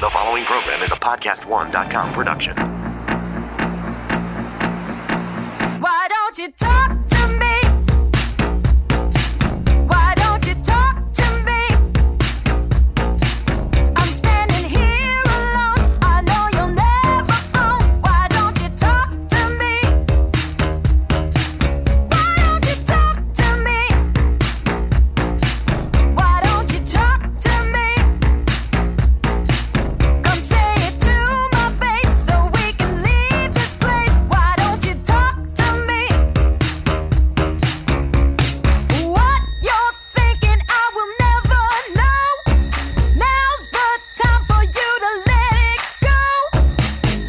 The following program is a podcast1.com production. Why don't you talk to me? Why don't you talk to me? I'm standing here alone. I know you'll never phone. Why don't you talk to me? Why don't you talk to me? Why don't you talk to me? Come say it to my face so we can leave this place. Why don't you talk to me? What you're thinking, I will never know. Now's the time for you to let it go.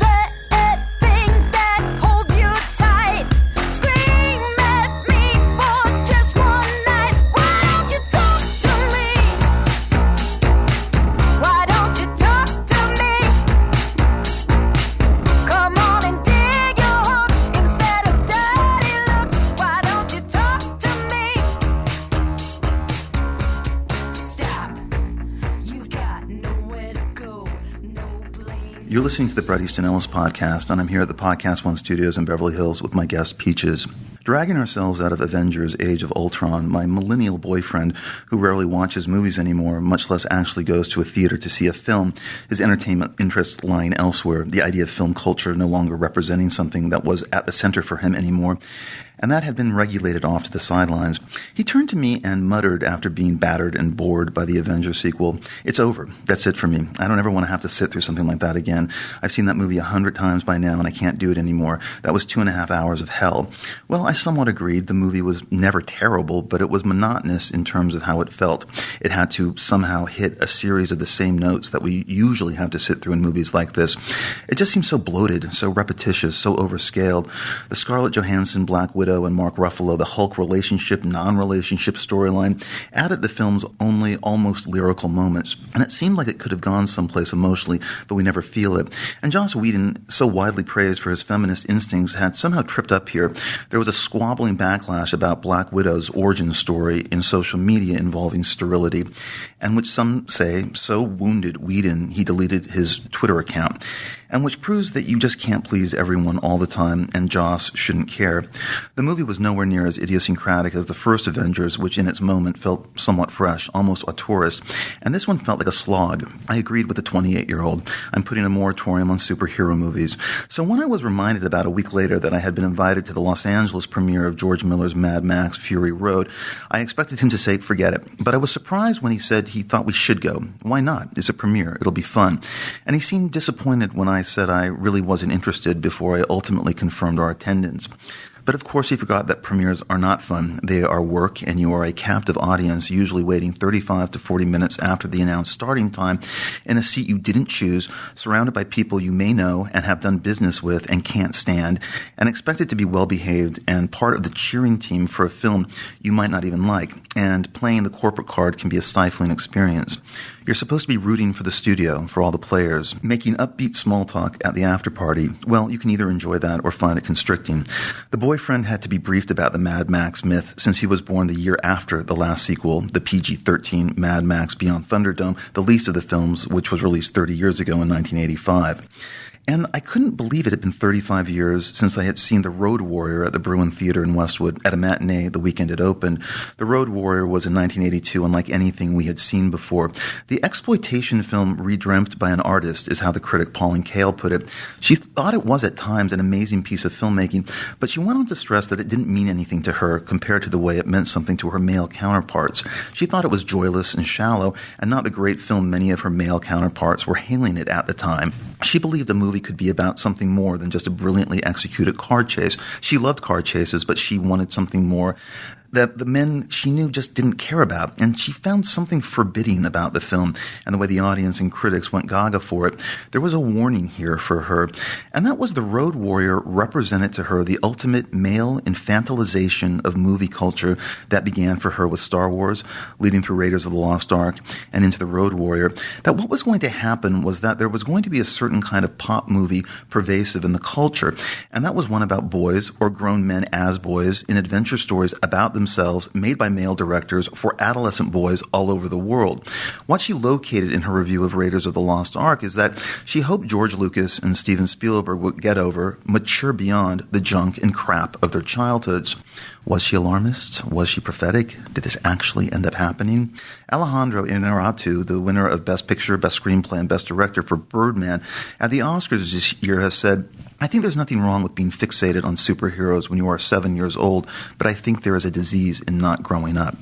That thing that holds you tight. Scream at me for just one night. Why don't you talk to me? Why don't you talk to me? Come on and dig your hooks instead of dirty looks. Why don't you talk to me? Stop. You've got nowhere to go. No blame. You're listening to the Bret Easton Ellis podcast, and I'm here at the Podcast One Studios in Beverly Hills with my guest, Peaches. Dragging ourselves out of Avengers Age of Ultron, my millennial boyfriend, who rarely watches movies anymore, much less actually goes to a theater to see a film, his entertainment interests lying elsewhere, the idea of film culture no longer representing something that was at the center for him anymore, and that had been regulated off to the sidelines. He turned to me and muttered after being battered and bored by the Avengers sequel, "It's over. That's it for me. I don't ever want to have to sit through something like that again. I've seen that movie 100 times by now and I can't do it anymore. That was 2.5 hours of hell." Well, I somewhat agreed. The movie was never terrible, but it was monotonous in terms of how it felt. It had to somehow hit a series of the same notes that we usually have to sit through in movies like this. It just seemed so bloated, so repetitious, so overscaled. The Scarlett Johansson Black Widow and Mark Ruffalo, the Hulk relationship, non-relationship storyline added the film's only almost lyrical moments, and it seemed like it could have gone someplace emotionally, but we never feel it. And Joss Whedon, so widely praised for his feminist instincts, had somehow tripped up here. There was a squabbling backlash about Black Widow's origin story in social media involving sterility, and which some say so wounded Whedon he deleted his Twitter account, and which proves that you just can't please everyone all the time, and Joss shouldn't care. The movie was nowhere near as idiosyncratic as the first Avengers, which in its moment felt somewhat fresh, almost auteurist, and this one felt like a slog. I agreed with the 28-year-old. I'm putting a moratorium on superhero movies. So when I was reminded about a week later that I had been invited to the Los Angeles premiere of George Miller's Mad Max Fury Road, I expected him to say, forget it. But I was surprised when he said he thought we should go. Why not? It's a premiere. It'll be fun. And he seemed disappointed when I said I really wasn't interested before I ultimately confirmed our attendance. But of course he forgot that premieres are not fun. They are work, and you are a captive audience, usually waiting 35 to 40 minutes after the announced starting time in a seat you didn't choose, surrounded by people you may know and have done business with and can't stand, and expected to be well-behaved and part of the cheering team for a film you might not even like. And playing the corporate card can be a stifling experience. You're supposed to be rooting for the studio, for all the players, making upbeat small talk at the after party. Well, you can either enjoy that or find it constricting. The boyfriend had to be briefed about the Mad Max myth since he was born the year after the last sequel, the PG-13 Mad Max Beyond Thunderdome, the least of the films, which was released 30 years ago in 1985. And I couldn't believe it had been 35 years since I had seen The Road Warrior at the Bruin Theater in Westwood at a matinee the weekend it opened. The Road Warrior was in 1982, unlike anything we had seen before. The exploitation film redreamt by an artist is how the critic Pauline Kael put it. She thought it was at times an amazing piece of filmmaking, but she went on to stress that it didn't mean anything to her compared to the way it meant something to her male counterparts. She thought it was joyless and shallow, and not the great film many of her male counterparts were hailing it at the time. She believed a movie could be about something more than just a brilliantly executed car chase. She loved car chases, but she wanted something more that the men she knew just didn't care about, and she found something forbidding about the film and the way the audience and critics went gaga for it. There was a warning here for her, and that was The Road Warrior represented to her the ultimate male infantilization of movie culture that began for her with Star Wars, leading through Raiders of the Lost Ark, and into The Road Warrior, that what was going to happen was that there was going to be a certain kind of pop movie pervasive in the culture, and that was one about boys or grown men as boys in adventure stories about themselves themselves, made by male directors for adolescent boys all over the world. What she located in her review of Raiders of the Lost Ark is that she hoped George Lucas and Steven Spielberg would get over, mature beyond the junk and crap of their childhoods. Was she alarmist? Was she prophetic? Did this actually end up happening? Alejandro Inarritu, the winner of Best Picture, Best Screenplay, and Best Director for Birdman at the Oscars this year, has said, "I think there's nothing wrong with being fixated on superheroes when you are 7 years old, but I think there is a disease in not growing up."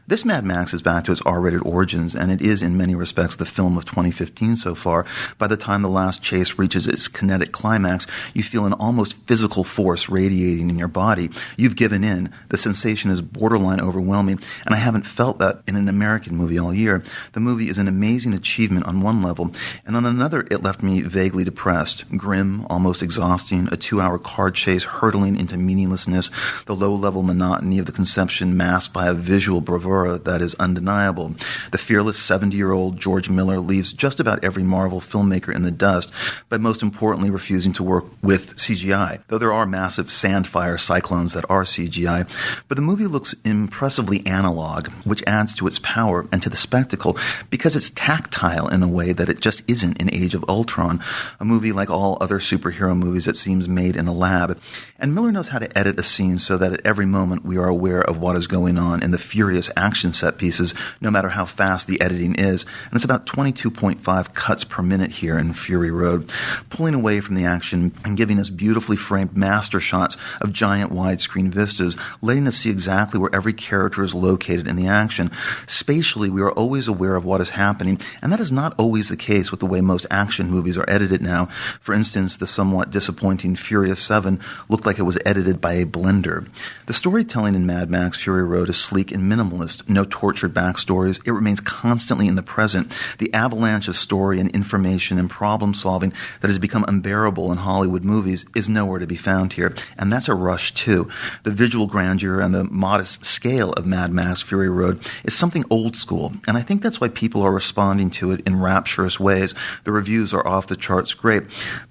This Mad Max is back to its R-rated origins, and it is in many respects the film of 2015 so far. By the time the last chase reaches its kinetic climax, you feel an almost physical force radiating in your body. You've given in. The sensation is borderline overwhelming, and I haven't felt that in an American movie all year. The movie is an amazing achievement on one level, and on another it left me vaguely depressed. Grim, almost exhausting, a 2-hour car chase hurtling into meaninglessness, the low-level monotony of the conception masked by a visual bravura that is undeniable. The fearless 70-year-old George Miller leaves just about every Marvel filmmaker in the dust, but most importantly refusing to work with CGI, though there are massive sandfire cyclones that are CGI. But the movie looks impressively analog, which adds to its power and to the spectacle, because it's tactile in a way that it just isn't in Age of Ultron, a movie like all other superhero movies that seems made in a lab. And Miller knows how to edit a scene so that at every moment we are aware of what is going on in the furious action set pieces, no matter how fast the editing is. And it's about 22.5 cuts per minute here in Fury Road, pulling away from the action and giving us beautifully framed master shots of giant widescreen vistas, letting us see exactly where every character is located in the action. Spatially, we are always aware of what is happening, and that is not always the case with the way most action movies are edited now. For instance, the somewhat disappointing Furious 7 looked like it was edited by a blender. The storytelling in Mad Max Fury Road is sleek and minimalist. No tortured backstories. It remains constantly in the present. The avalanche of story and information and problem solving that has become unbearable in Hollywood movies is nowhere to be found here. And that's a rush too. The visual grandeur and the modest scale of Mad Max Fury Road is something old school. And I think that's why people are responding to it in rapturous ways. The reviews are off the charts great.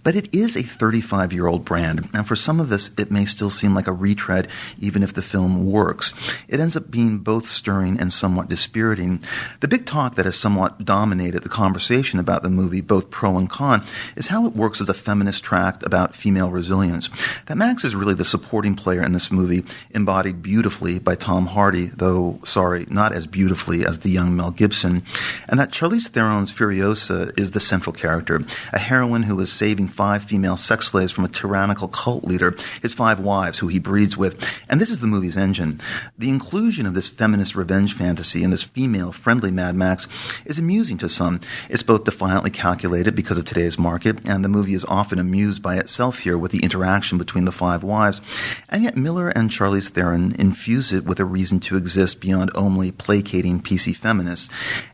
But it is a 35-year-old brand. And for some of us, it may still seem like a retread, even if the film works. It ends up being both stirring and somewhat dispiriting. The big talk that has somewhat dominated the conversation about the movie, both pro and con, is how it works as a feminist tract about female resilience. That Max is really the supporting player in this movie, embodied beautifully by Tom Hardy, though, sorry, not as beautifully as the young Mel Gibson, and that Charlize Theron's Furiosa is the central character, a heroine who is saving 5 female sex slaves from a tyrannical cult leader, his 5 wives who he breeds with, and this is the movie's engine. The inclusion of this feminist revenge fantasy in this female-friendly Mad Max is amusing to some. It's both defiantly calculated because of today's market, and the movie is often amused by itself here with the interaction between the 5 wives, and yet Miller and Charlize Theron infuse it with a reason to exist beyond only placating PC feminists.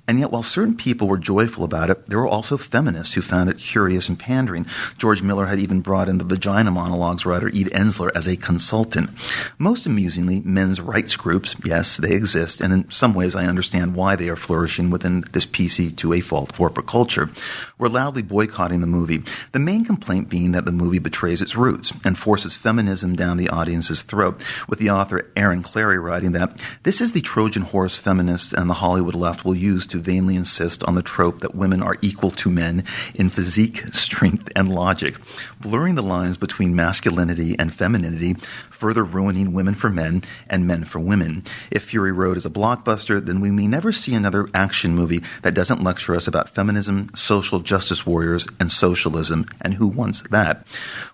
And yet, while certain people were joyful about it, there were also feminists who found it curious and pandering. George Miller had even brought in the Vagina Monologues writer Eve Ensler as a consultant. Most amusingly, men's rights groups, yes, they exist, and in some ways I understand why they are flourishing within this PC to a fault corporate culture, were loudly boycotting the movie. The main complaint being that the movie betrays its roots and forces feminism down the audience's throat, with the author Aaron Clary writing that this is the Trojan horse feminists and the Hollywood left will use to vainly insist on the trope that women are equal to men in physique, strength, and logic, blurring the lines between masculinity and femininity, further ruining women for men and men for women. If Fury Road is a blockbuster, then we may never see another action movie that doesn't lecture us about feminism, social justice warriors, and socialism, and who wants that?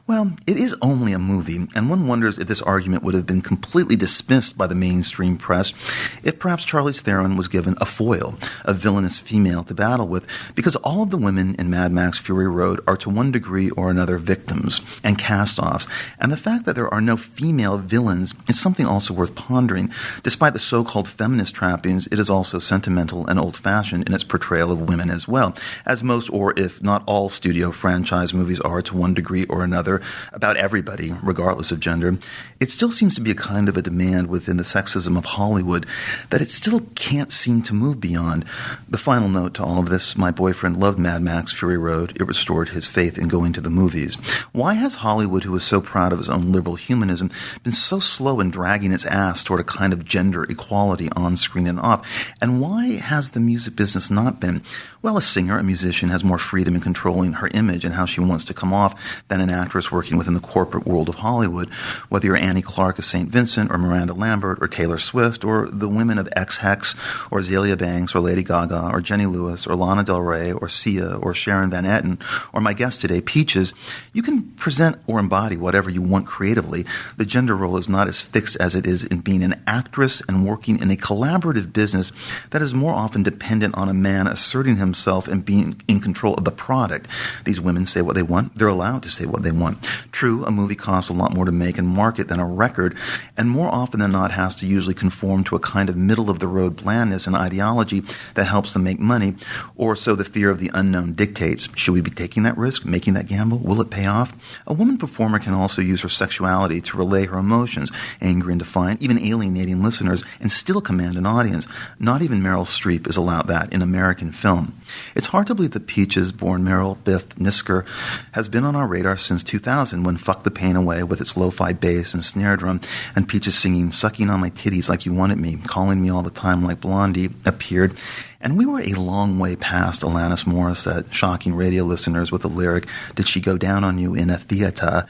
Well, it is only a movie, and one wonders if this argument would have been completely dismissed by the mainstream press if perhaps Charlize Theron was given a foil, a villainous female to battle with, because all of the women in Mad Max Fury Road are to one degree or another victims and cast-offs, and the fact that there are no female villains is something also worth pondering. Despite the so-called feminist trappings, it is also sentimental and old-fashioned in its portrayal of women as well, as most, or if not all, studio franchise movies are to one degree or another about everybody, regardless of gender. It still seems to be a kind of a demand within the sexism of Hollywood that it still can't seem to move beyond. The final note to all of this, my boyfriend loved Mad Max Fury Road. It restored his faith in going to the movies. Why has Hollywood, who is so proud of its own liberal humanism, been so slow in dragging its ass toward a kind of gender equality on screen and off? And why has the music business not been? Well, a singer, a musician, has more freedom in controlling her image and how she wants to come off than an actress working within the corporate world of Hollywood. Whether you're Annie Clark of St. Vincent or Miranda Lambert or Taylor Swift or the women of X-Hex or Azealia Banks or Lady Gaga or Jenny Lewis or Lana Del Rey or Sia or Sharon Van Etten or my guest today, Peaches, you can present or embody whatever you want creatively. The gender role is not as fixed as it is in being an actress and working in a collaborative business that is more often dependent on a man asserting himself and being in control of the product. These women say what they want. They're allowed to say what they want. True, a movie costs a lot more to make and market than a record, and more often than not has to usually conform to a kind of middle-of-the-road blandness and ideology that helps them make money, or so the fear of the unknown dictates. Should we be taking that risk, making that gamble? Will it pay off? A woman performer can also use her sexuality to relay her emotions, angry and defiant, even alienating listeners, and still command an audience. Not even Meryl Streep is allowed that in American film. It's hard to believe that Peaches, born Meryl Biff Nisker, has been on our radar since 2000 when Fuck the Pain Away with its lo-fi bass and snare drum and Peaches singing Sucking on My Titties Like You Wanted Me, Calling Me All the Time Like Blondie appeared. And we were a long way past Alanis Morissette, shocking radio listeners with the lyric, Did she go down on you in a theater?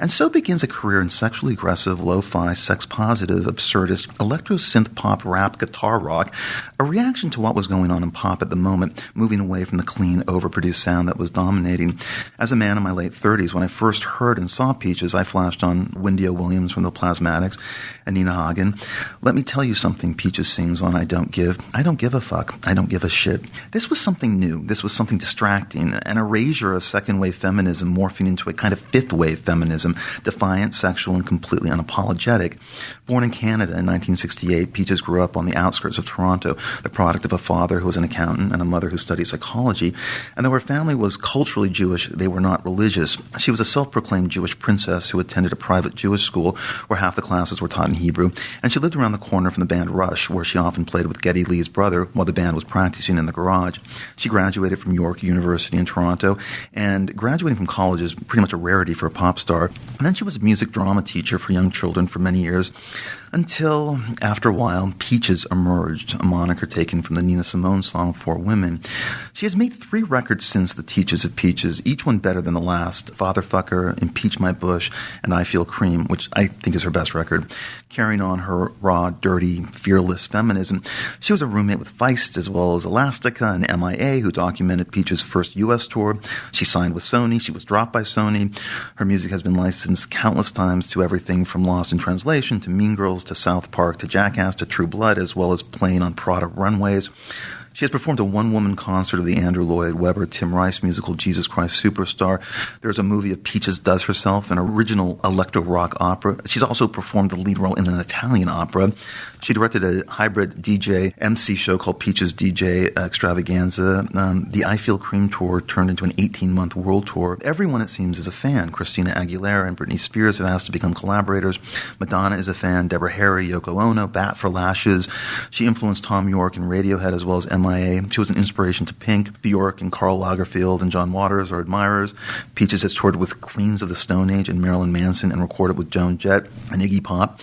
And so begins a career in sexually aggressive, lo-fi, sex-positive, absurdist, electro-synth-pop, rap, guitar rock, a reaction to what was going on in pop at the moment, moving away from the clean, overproduced sound that was dominating. As a man in my late 30s, when I first heard and saw Peaches, I flashed on Wendy O. Williams from the Plasmatics and Nina Hagen. Let me tell you something Peaches sings on I Don't Give a Fuck. I don't give a shit. This was something new. This was something distracting, an erasure of second-wave feminism morphing into a kind of fifth-wave feminism, defiant, sexual, and completely unapologetic. Born in Canada in 1968, Peaches grew up on the outskirts of Toronto, the product of a father who was an accountant and a mother who studied psychology. And though her family was culturally Jewish, they were not religious. She was a self-proclaimed Jewish princess who attended a private Jewish school where half the classes were taught in Hebrew, and she lived around the corner from the band Rush, where she often played with Geddy Lee's brother while the band was practicing in the garage. She graduated from York University in Toronto, and graduating from college is pretty much a rarity for a pop star. And then she was a music drama teacher for young children for many years, until, after a while, Peaches emerged, a moniker taken from the Nina Simone song For Women. She has made 3 records since The Teaches of Peaches, each one better than the last, Fatherfucker, Impeach My Bush, and I Feel Cream, which I think is her best record. Carrying on her raw, dirty, fearless feminism, she was a roommate with Feist as well as Elastica and MIA, who documented Peaches' first U.S. tour. She signed with Sony. She was dropped by Sony. Her music has been licensed countless times to everything from Lost in Translation to Mean Girls to South Park to Jackass to True Blood, as well as playing on Prada runways. She has performed a one-woman concert of the Andrew Lloyd Webber Tim Rice musical Jesus Christ Superstar. There's a movie of Peaches Does Herself, an original electro-rock opera. She's also performed the lead role in an Italian opera. She directed a hybrid DJ MC show called Peaches DJ Extravaganza. The I Feel Cream tour turned into an 18-month world tour. Everyone, it seems, is a fan. Christina Aguilera and Britney Spears have asked to become collaborators. Madonna is a fan. Deborah Harry, Yoko Ono, Bat for Lashes. She influenced Tom York and Radiohead as well as MIA. She was an inspiration to Pink. Bjork and Karl Lagerfeld and John Waters are admirers. Peaches has toured with Queens of the Stone Age and Marilyn Manson and recorded with Joan Jett and Iggy Pop.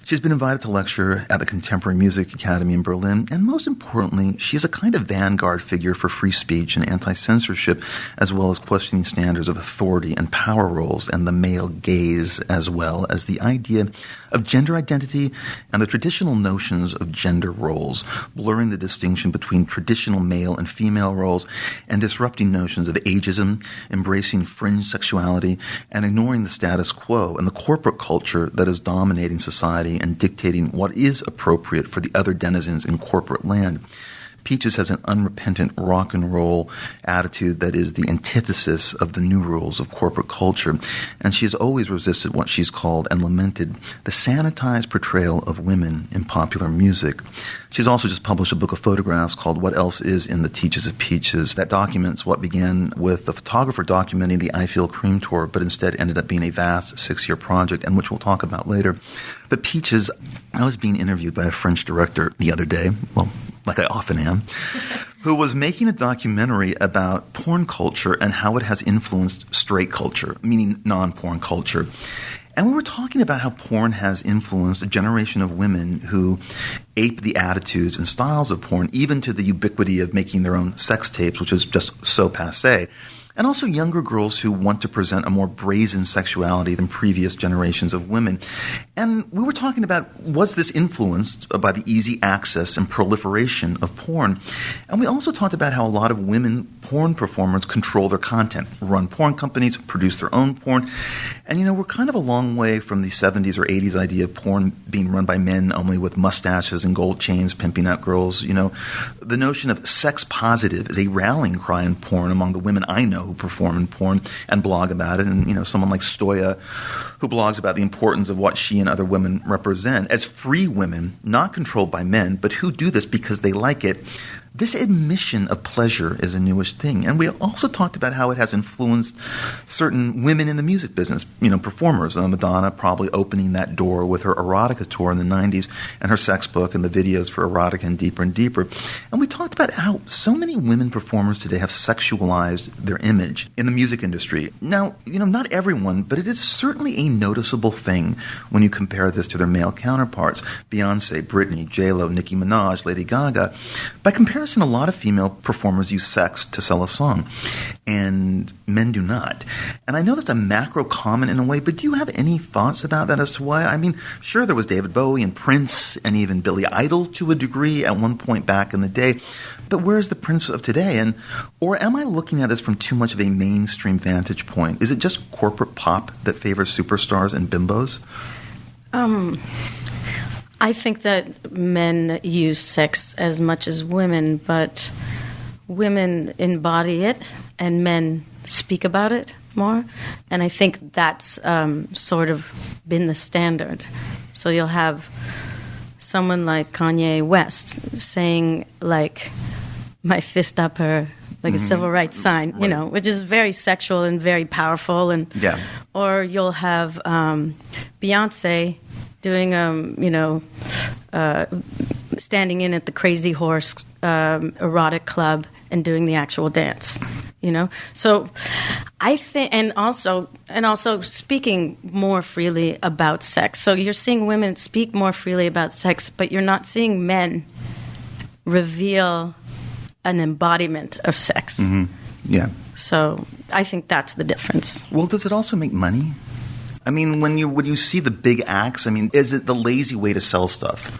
She's been invited to lecture at the Contemporary Music Academy in Berlin, and most importantly, she is a kind of vanguard figure for free speech and anti-censorship, as well as questioning standards of authority and power roles and the male gaze, as well as the idea of gender identity and the traditional notions of gender roles, blurring the distinction between traditional male and female roles and disrupting notions of ageism, embracing fringe sexuality, and ignoring the status quo and the corporate culture that is dominating society and dictating what is appropriate for the other denizens in corporate land. Peaches has an unrepentant rock and roll attitude that is the antithesis of the new rules of corporate culture, and she has always resisted what she's called and lamented the sanitized portrayal of women in popular music. She's also just published a book of photographs called What Else Is in the Teaches of Peaches that documents what began with the photographer documenting the I Feel Cream tour, but instead ended up being a vast 6-year project, and which we'll talk about later. But Peaches, I was being interviewed by a French director the other day, well, like I often am, who was making a documentary about porn culture and how it has influenced straight culture, meaning non-porn culture. And we were talking about how porn has influenced a generation of women who ape the attitudes and styles of porn, even to the ubiquity of making their own sex tapes, which is just so passé. And also younger girls who want to present a more brazen sexuality than previous generations of women. And we were talking about, was this influenced by the easy access and proliferation of porn? And we also talked about how a lot of women porn performers control their content, run porn companies, produce their own porn. And, we're kind of a long way from the 70s or 80s idea of porn being run by men only with mustaches and gold chains pimping out girls. The notion of sex positive is a rallying cry in porn among the women I know who perform in porn and blog about it. And, someone like Stoya, who blogs about the importance of what she and other women represent as free women, not controlled by men, but who do this because they like it. This admission of pleasure is a newish thing. And we also talked about how it has influenced certain women in the music business, performers. Madonna probably opening that door with her erotica tour in the 90s and her sex book and the videos for erotica and Deeper and Deeper. And we talked about how so many women performers today have sexualized their image in the music industry. Now, not everyone, but it is certainly a noticeable thing when you compare this to their male counterparts. Beyonce, Britney, J-Lo, Nicki Minaj, Lady Gaga. By comparison, a lot of female performers use sex to sell a song, and men do not. And I know that's a macro comment in a way, but do you have any thoughts about that as to why? I mean, sure, there was David Bowie and Prince and even Billy Idol to a degree at one point back in the day, but where's the Prince of today? Or am I looking at this from too much of a mainstream vantage point? Is it just corporate pop that favors superstars and bimbos? I think that men use sex as much as women, but women embody it and men speak about it more. And I think that's sort of been the standard. So you'll have someone like Kanye West saying, like, my fist up her, like a civil rights sign, right. Which is very sexual and very powerful. And yeah. Or you'll have Beyonce doing, standing in at the Crazy Horse erotic club and doing the actual dance, So I think, and also speaking more freely about sex. So you're seeing women speak more freely about sex, but you're not seeing men reveal an embodiment of sex. Mm-hmm. Yeah. So I think that's the difference. Well, does it also make money? I mean, when you see the big acts, is it the lazy way to sell stuff?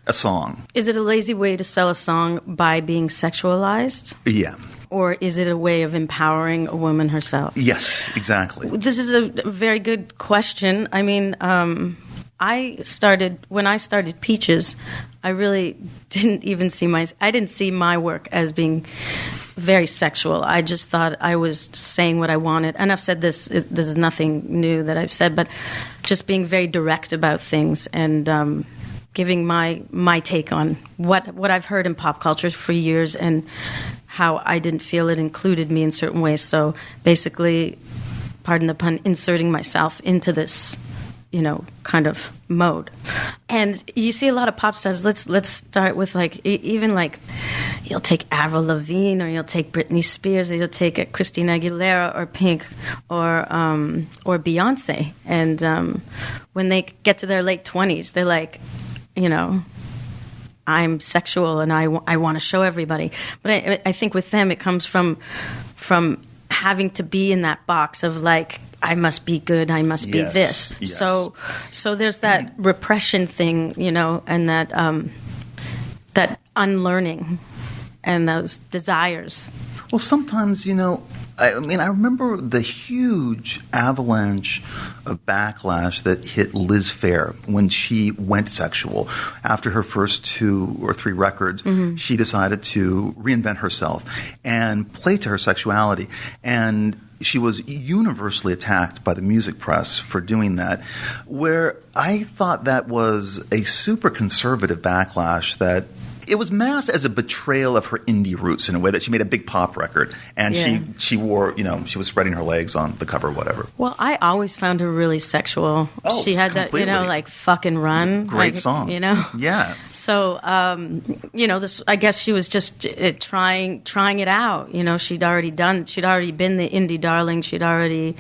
A song. Is it a lazy way to sell a song by being sexualized? Yeah. Or is it a way of empowering a woman herself? Yes, exactly. This is a very good question. I mean, when I started Peaches, I really I didn't see my work as being very sexual. I just thought I was saying what I wanted. And I've said this is nothing new that I've said, but just being very direct about things and giving my take on what I've heard in pop culture for years and how I didn't feel it included me in certain ways. So basically, pardon the pun, inserting myself into this kind of mode. And you see a lot of pop stars. Let's start with even you'll take Avril Lavigne, or you'll take Britney Spears, or you'll take Christina Aguilera, or Pink, or Beyonce. And when they get to their late 20s, they're like, I'm sexual and I want to show everybody. But I think with them it comes from having to be in that box of I must be good, I must be this. Yes. So there's that repression thing, and that unlearning and those desires. Well, sometimes, I mean, I remember the huge avalanche of backlash that hit Liz Phair when she went sexual. After her first 2 or 3 records, she decided to reinvent herself and play to her sexuality. And she was universally attacked by the music press for doing that, where I thought that was a super conservative backlash that it was masked as a betrayal of her indie roots in a way that she made a big pop record and she wore, she was spreading her legs on the cover or whatever. Well, I always found her really sexual. Oh, she had completely. that, like Fucking Run. Great like, song. Yeah. So, this, I guess she was just trying it out. She'd already been the indie darling. She'd already,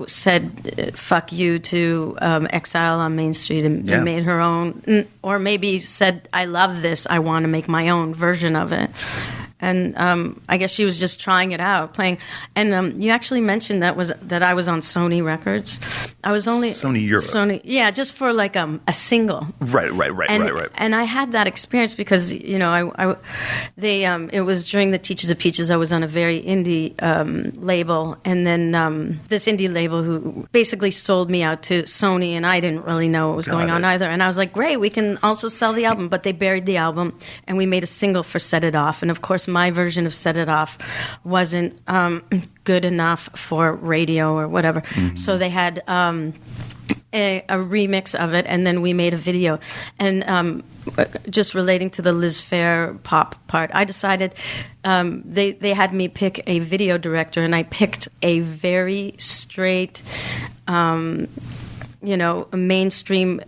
said fuck you to Exile on Main Street and made her own, or maybe said, I love this, I want to make my own version of it. And I guess she was just trying it out, playing. And you actually mentioned that I was on Sony Records. I was only Sony Europe. Sony, just for like a single. Right. And I had that experience because it was during the Teachers of Peaches. I was on a very indie label, and then this indie label who basically sold me out to Sony, and I didn't really know what was going on either. And I was like, great, we can also sell the album, but they buried the album, and we made a single for Set It Off, and of course my version of Set It Off wasn't good enough for radio or whatever. Mm-hmm. So they had a remix of it, and then we made a video. And just relating to the Liz Phair pop part, I decided they had me pick a video director, and I picked a very straight, a mainstream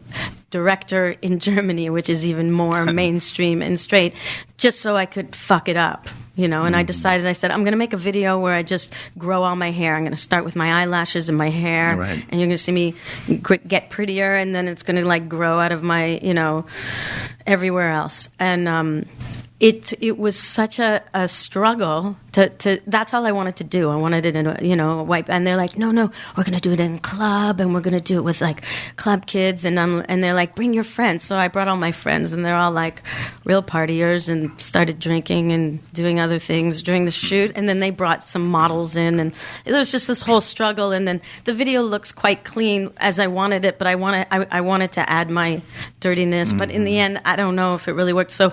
director in Germany, which is even more mainstream and straight, just so I could fuck it up, And I said, I'm going to make a video where I just grow all my hair. I'm going to start with my eyelashes and my hair, right. And you're going to see me get prettier, and then it's going to grow out of my, everywhere else. And it was such a struggle to that's all I wanted to do. I wanted it in a white, and they're like, no, we're going to do it in a club, and we're going to do it with club kids, and they're like, bring your friends. So I brought all my friends, and they're all real partiers, and started drinking and doing other things during the shoot. And then they brought some models in, and it was just this whole struggle. And then the video looks quite clean as I wanted it, but I wanted to add my dirtiness. But in the end, I don't know if it really worked. So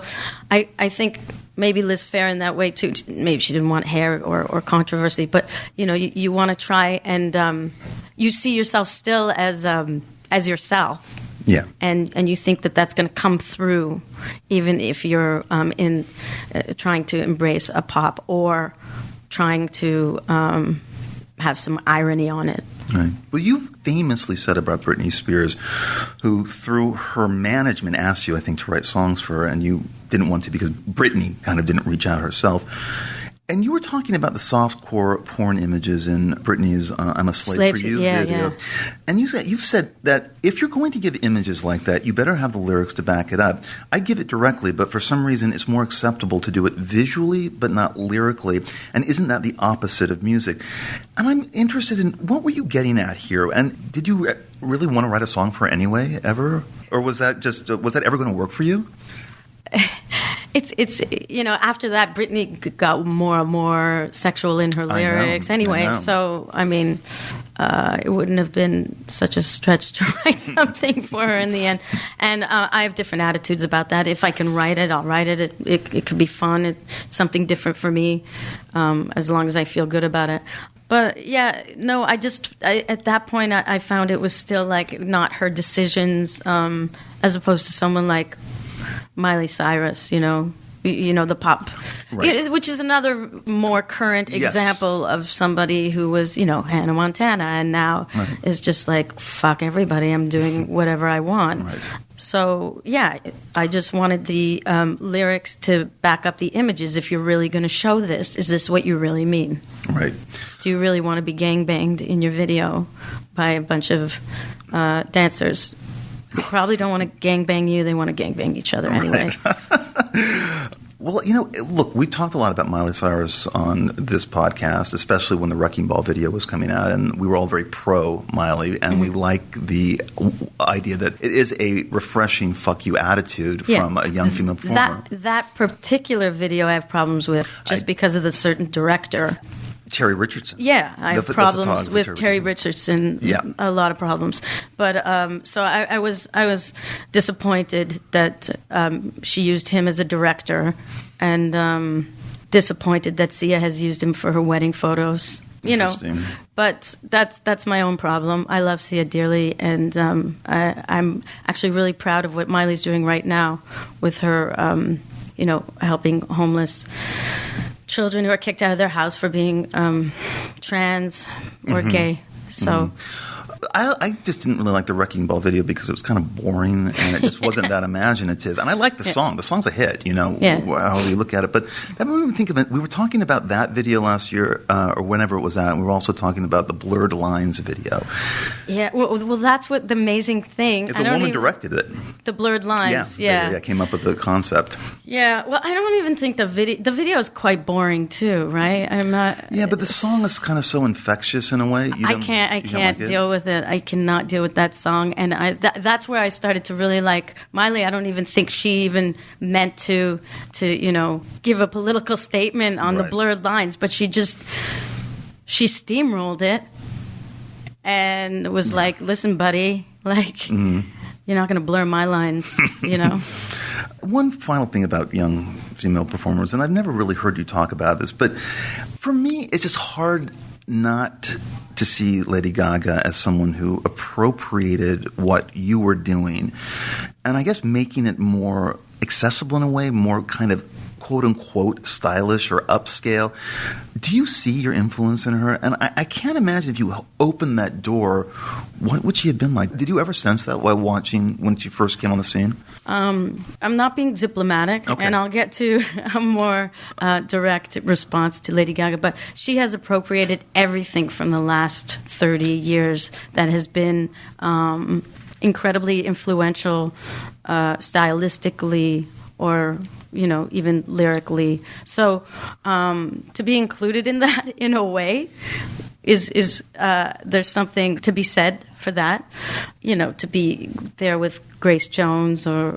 I think maybe Liz Phair in that way too. Maybe she didn't want hair or controversy, but you want to try, and you see yourself still as yourself. Yeah, and you think that that's going to come through, even if you're in trying to embrace a pop or trying to have some irony on it. Right. Well, you famously said about Britney Spears, who through her management asked you, I think, to write songs for her, and you didn't want to because Britney kind of didn't reach out herself. And you were talking about the softcore porn images in Britney's I'm a Slave for You video. Yeah. And you've said that if you're going to give images like that, you better have the lyrics to back it up. I give it directly, but for some reason it's more acceptable to do it visually but not lyrically. And isn't that the opposite of music? And I'm interested in, what were you getting at here? And did you really want to write a song for her anyway, ever? Or was that ever going to work for you? It's after that, Britney got more and more sexual in her lyrics anyway. So, it wouldn't have been such a stretch to write something for her in the end. And I have different attitudes about that. If I can write it, I'll write it. It could be fun. It's something different for me, as long as I feel good about it. But at that point, I found it was still not her decisions, as opposed to someone like Miley Cyrus, the pop, right. Which is another more current example of somebody who was, Hannah Montana, and now is just fuck everybody, I'm doing whatever I want. Right. So, I just wanted the lyrics to back up the images. If you're really going to show this, is this what you really mean? Right. Do you really want to be gangbanged in your video by a bunch of dancers? Probably don't want to gangbang you. They want to gangbang each other anyway. Right. Well, look, we talked a lot about Miley Cyrus on this podcast, especially when the Wrecking Ball video was coming out, and we were all very pro Miley, and we like the idea that it is a refreshing fuck you attitude from a young female performer. That particular video I have problems with just because of the certain director. Terry Richardson. Yeah, I have The problems photographer, with Terry Richardson. Yeah. A lot of problems. But so I was disappointed that she used him as a director, and disappointed that Sia has used him for her wedding photos. You know, but that's my own problem. I love Sia dearly, and I'm actually really proud of what Miley's doing right now with her, helping homeless children who are kicked out of their house for being trans or gay. So. I just didn't really like the Wrecking Ball video because it was kind of boring and it just wasn't that imaginative. And I like the song. The song's a hit, how you look at it. But that made me think of it. We were talking about that video last year or whenever it was out, and we were also talking about the Blurred Lines video. Yeah, well that's what the amazing thing. It's a woman directed it. The Blurred Lines, yeah. Came up with the concept. Yeah, well, I don't even think the video is quite boring too, right? I'm not. Yeah, but the song is kind of so infectious in a way. I can't deal with it. I cannot deal with that song, and that's where I started to really like Miley. I don't even think she even meant to give a political statement on the Blurred Lines, but she steamrolled it and was like, "Listen, buddy, like you're not going to blur my lines," One final thing about young female performers, and I've never really heard you talk about this, but for me, it's just hard not to see Lady Gaga as someone who appropriated what you were doing, and I guess making it more accessible in a way, more kind of quote-unquote stylish or upscale. Do you see your influence in her? And I can't imagine if you opened that door, what would she have been like? Did you ever sense that while watching when she first came on the scene? I'm not being diplomatic, and I'll get to a more direct response to Lady Gaga, but she has appropriated everything from the last 30 years that has been incredibly influential stylistically or even lyrically. So to be included in that in a way is there's something to be said for that. To be there with Grace Jones or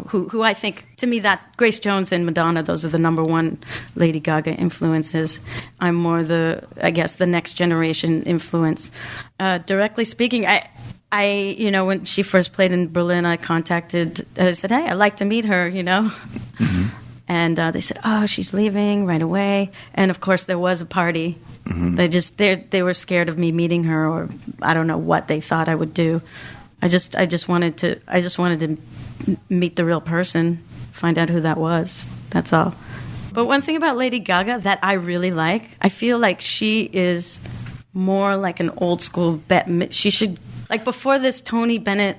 who I think, to me, that Grace Jones and Madonna, those are the number one Lady Gaga influences. I'm more the next generation influence. Directly speaking, I when she first played in Berlin, I said, hey, I'd like to meet her, Mm-hmm. And they said, oh, she's leaving right away. And of course there was a party. Mm-hmm. They were scared of me meeting her, or I don't know what they thought I would do. I just wanted to meet the real person, find out who that was. That's all. But one thing about Lady Gaga that I really like, I feel like she is more like an old school she should, like before this Tony Bennett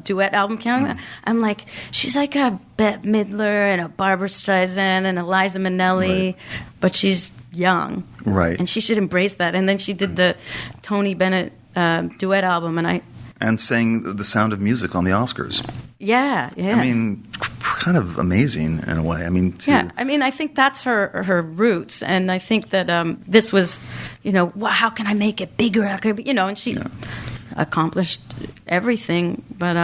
duet album came out, I'm like, she's like a Bette Midler and a Barbara Streisand and a Liza Minnelli, but she's young. Right. And she should embrace that. And then she did the Tony Bennett duet album, and sang The Sound of Music on the Oscars. Yeah. I mean, kind of amazing in a way. I mean, I think that's her roots, and I think that this was, how can I make it bigger? And she accomplished everything. But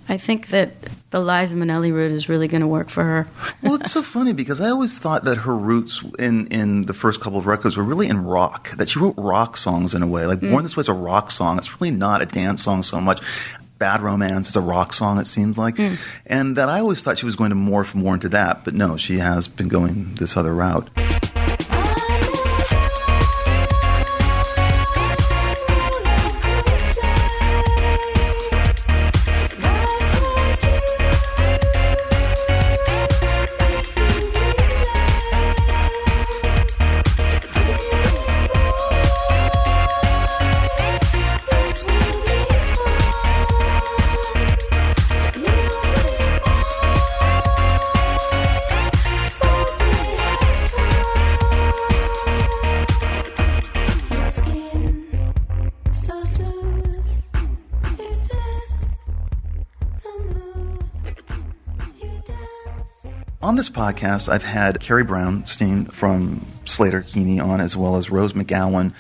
I think that the Liza Minnelli route is really going to work for her. Well, it's so funny because I always thought that her roots in the first couple of records were really in rock, that she wrote rock songs in a way. Like Born This Way is a rock song. It's really not a dance song so much. Bad Romance is a rock song, it seems like. And that I always thought she was going to morph more into that. But no, she has been going this other route. On this podcast, I've had Carrie Brownstein from Slater-Kinney on, as well as Rose McGowan,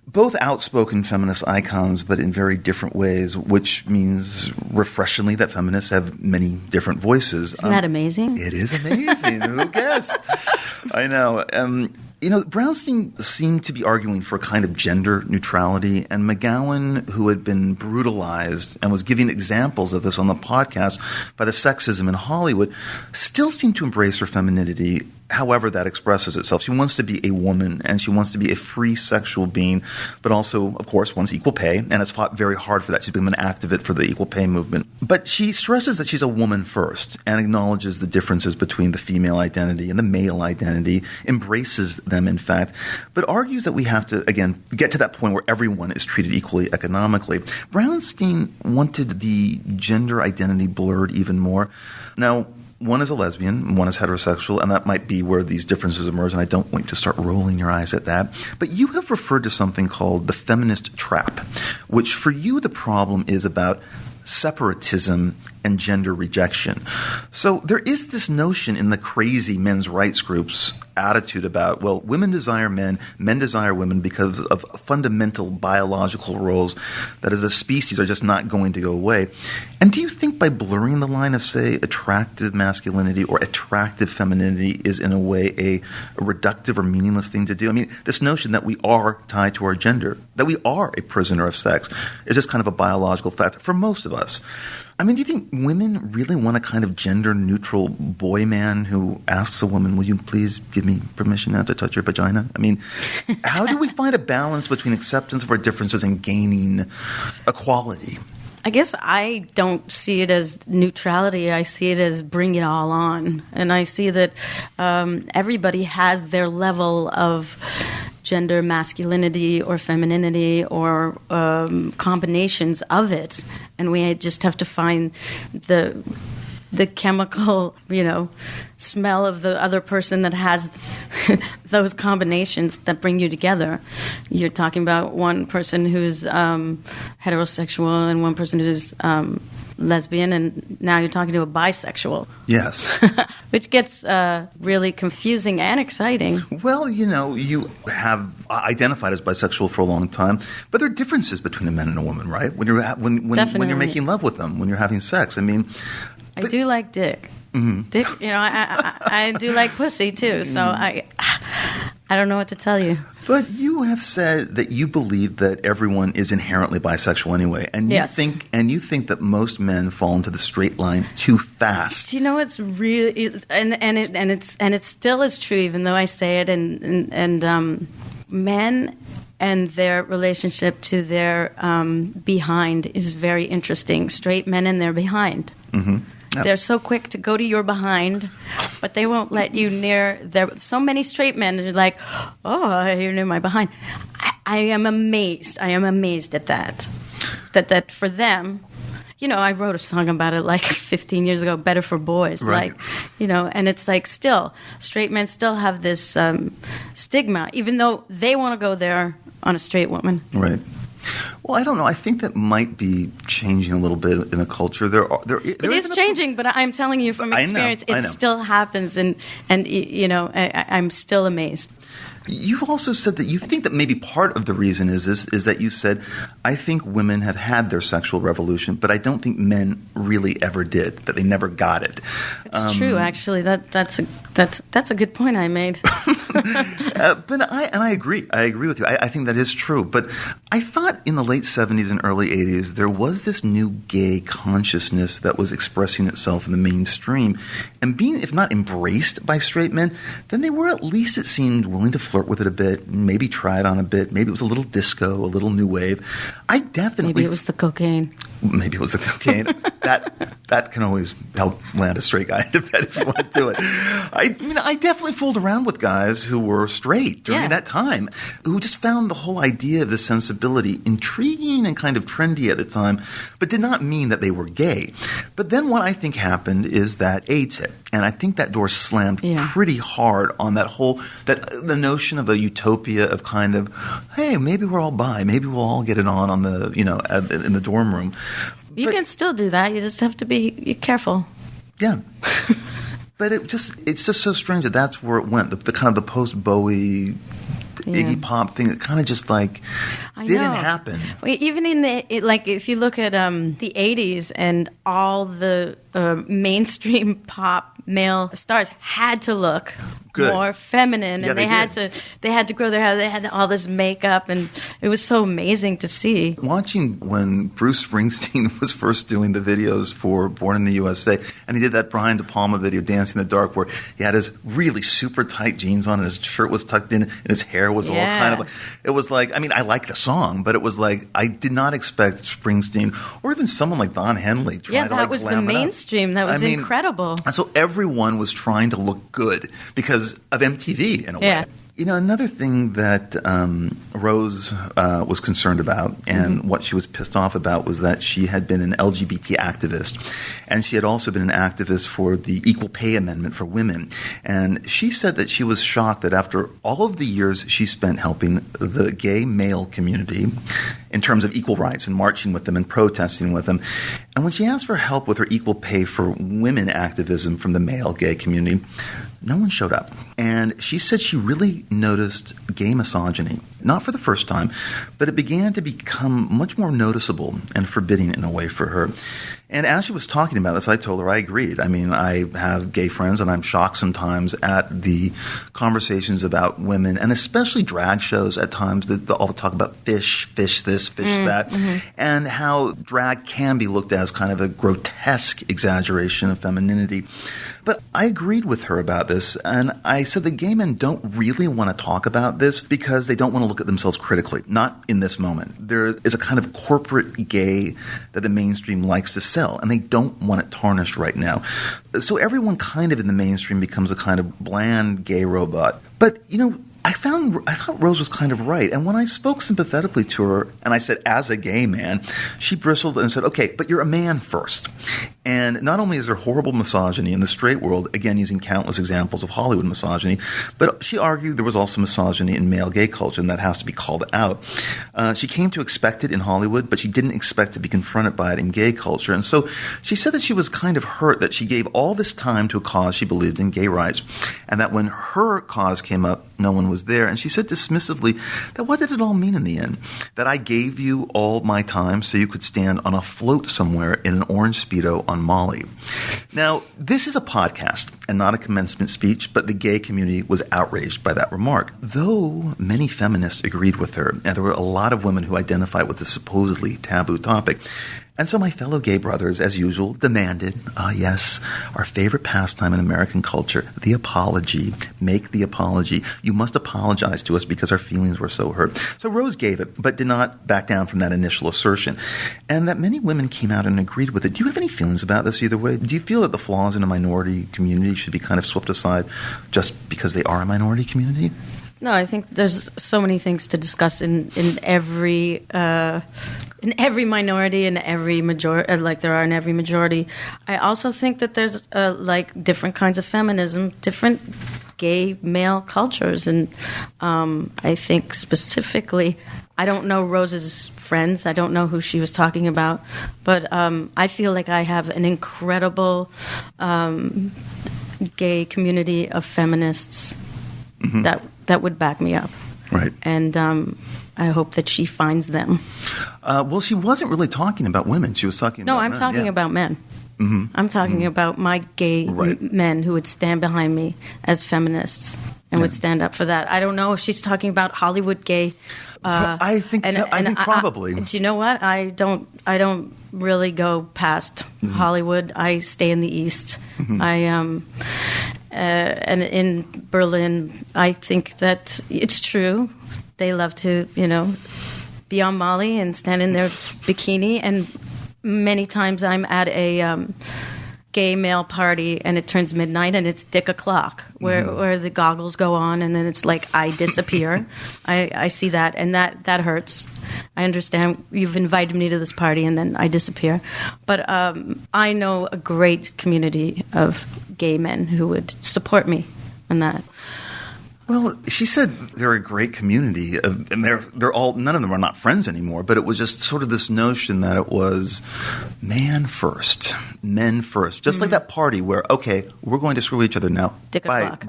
both outspoken feminist icons, but in very different ways, which means refreshingly that feminists have many different voices. Isn't that amazing? It is amazing. Who guessed? I know. Brownstein seemed to be arguing for a kind of gender neutrality, and McGowan, who had been brutalized and was giving examples of this on the podcast by the sexism in Hollywood, still seemed to embrace her femininity, however that expresses itself. She wants to be a woman, and she wants to be a free sexual being, but also, of course, wants equal pay, and has fought very hard for that. She's become an activist for the equal pay movement. But she stresses that she's a woman first, and acknowledges the differences between the female identity and the male identity, embraces them, in fact, but argues that we have to, again, get to that point where everyone is treated equally economically. Brownstein wanted the gender identity blurred even more. Now, one is a lesbian, one is heterosexual, and that might be where these differences emerge, and I don't want you to start rolling your eyes at that. But you have referred to something called the feminist trap, which for you the problem is about separatism and gender rejection. So there is this notion in the crazy men's rights groups attitude about, well, women desire men, men desire women because of fundamental biological roles that as a species are just not going to go away. And do you think by blurring the line of, say, attractive masculinity or attractive femininity is in a way a reductive or meaningless thing to do? I mean, this notion that we are tied to our gender, that we are a prisoner of sex, is just kind of a biological fact for most of us. I mean, do you think women really want a kind of gender-neutral boy man who asks a woman, will you please give me permission now to touch your vagina? I mean, how do we find a balance between acceptance of our differences and gaining equality? I guess I don't see it as neutrality. I see it as bring it all on. And I see that everybody has their level of gender masculinity or femininity or combinations of it. And we just have to find the chemical, smell of the other person that has those combinations that bring you together. You're talking about one person who's heterosexual and one person who's lesbian, and now you're talking to a bisexual. Yes. Which gets really confusing and exciting. Well, you have identified as bisexual for a long time, but there are differences between a man and a woman, right? When you're making love with them, when you're having sex. I mean, I do like dick. Mm-hmm. Dick, I do like pussy too. So I don't know what to tell you. But you have said that you believe that everyone is inherently bisexual anyway, and you think that most men fall into the straight line too fast. Do you know what's really and it still is true, even though I say it, and men and their relationship to their behind is very interesting. Straight men and their behind. Mm-hmm. Yep. They're so quick to go to your behind, but they won't let you near their. So many straight men are like, "Oh, you're near my behind." I am amazed. I am amazed at that. That for them, I wrote a song about it like 15 years ago. Better for boys, right? And it's like still straight men still have this stigma, even though they want to go there on a straight woman, right? Well, I don't know. I think that might be changing a little bit in the culture. It is changing, but I'm telling you from experience, it still happens, and I'm still amazed. You've also said that you think that maybe part of the reason is that you said, I think women have had their sexual revolution, but I don't think men really ever did, that they never got it. It's true, actually. That's a good point I made. But I agree. I agree with you. I think that is true. But I thought in the late 70s and early 80s, there was this new gay consciousness that was expressing itself in the mainstream. And being, if not embraced by straight men, then they were at least, it seemed, willing to flirt with it a bit, maybe try it on a bit. Maybe it was a little disco, a little new wave. Maybe it was the cocaine. Maybe it was the cocaine. That can always help land a straight guy into bed if you want to do it. I definitely fooled around with guys who were straight during that time, who just found the whole idea of this sensibility intriguing and kind of trendy at the time, but did not mean that they were gay. But then what I think happened is that AIDS hit, and I think that door slammed pretty hard on the notion of a utopia of kind of, hey, maybe we're all bi, maybe we'll all get it on the in the dorm room. You can still do that. You just have to be careful. Yeah. But it's just so strange that that's where it went. The kind of the post-Bowie Iggy Pop thing, it kind of just didn't happen. Even in if you look at the 80s and all the mainstream pop male stars had to look Good. more feminine, Yeah, and they they had to grow their hair. They had all this makeup, and it was so amazing to see. Watching when Bruce Springsteen was first doing the videos for Born in the USA, and he did that Brian De Palma video, Dancing in the Dark, where he had his really super tight jeans on and his shirt was tucked in and his hair was all kind of like, it was like, I mean, I like the song, but it was like, I did not expect Springsteen or even someone like Don Henley trying to that was the mainstream. That was incredible. And so everyone was trying to look good because of MTV in a way. Yeah. You know, another thing that Rose was concerned about and what she was pissed off about was that she had been an LGBT activist, and she had also been an activist for the Equal Pay Amendment for women. And she said that she was shocked that after all of the years she spent helping the gay male community in terms of equal rights and marching with them and protesting with them, and when she asked for help with her equal pay for women activism from the male gay community, no one showed up. And she said she really noticed gay misogyny, not for the first time, but it began to become much more noticeable and forbidding in a way for her. And as she was talking about this, I told her I agreed. I mean, I have gay friends, and I'm shocked sometimes at the conversations about women, and especially drag shows at times, that all the talk about fish this, fish that, and how drag can be looked at as kind of a grotesque exaggeration of femininity. But I agreed with her about this, and I said that gay men don't really want to talk about this because they don't want to look at themselves critically, not in this moment. There is a kind of corporate gay that the mainstream likes to sell, and they don't want it tarnished right now. So everyone kind of in the mainstream becomes a kind of bland gay robot. But, you know, I thought Rose was kind of right. And when I spoke sympathetically to her and I said, as a gay man, she bristled and said, okay, but you're a man first. And not only is there horrible misogyny in the straight world, again, using countless examples of Hollywood misogyny, but she argued there was also misogyny in male gay culture, and that has to be called out. She came to expect it in Hollywood, but she didn't expect to be confronted by it in gay culture. And so she said that she was kind of hurt that she gave all this time to a cause she believed in, gay rights, and that when her cause came up, no one was there. And she said dismissively that what did it all mean in the end? That I gave you all my time so you could stand on a float somewhere in an orange Speedo on Molly. Now, this is a podcast and not a commencement speech, but the gay community was outraged by that remark. Though many feminists agreed with her, and there were a lot of women who identified with this supposedly taboo topic. And so my fellow gay brothers, as usual, demanded, yes, our favorite pastime in American culture, the apology. Make the apology. You must apologize to us because our feelings were so hurt. So Rose gave it, but did not back down from that initial assertion. And that many women came out and agreed with it. Do you have any feelings about this either way? Do you feel that the flaws in a minority community should be kind of swept aside just because they are a minority community? No, I think there's so many things to discuss in every minority and every majority, like there are in every majority. I also think that there's like different kinds of feminism, different gay male cultures, and I think specifically, I don't know Rose's friends. I don't know who she was talking about, but I feel like I have an incredible gay community of feminists that would back me up. Right. And I hope that she finds them. Well, she wasn't really talking about women. She was talking about men. No, I'm talking about men. Mm-hmm. I'm talking about my gay men who would stand behind me as feminists and would stand up for that. I don't know if she's talking about Hollywood gay. I think probably. Do you know what? I don't really go past Hollywood. I stay in the East. And in Berlin, I think that it's true. They love to, be on Molly and stand in their bikini. And many times I'm at a gay male party and it turns midnight and it's dick o'clock where the goggles go on and then it's like I disappear. I see that and that hurts. I understand you've invited me to this party and then I disappear. But I know a great community of gay men who would support me in that. Well, she said they're a great community, and they're all, none of them are not friends anymore, but it was just sort of this notion that it was men first, just like that party where, okay, we're going to screw each other now. Dick o'clock.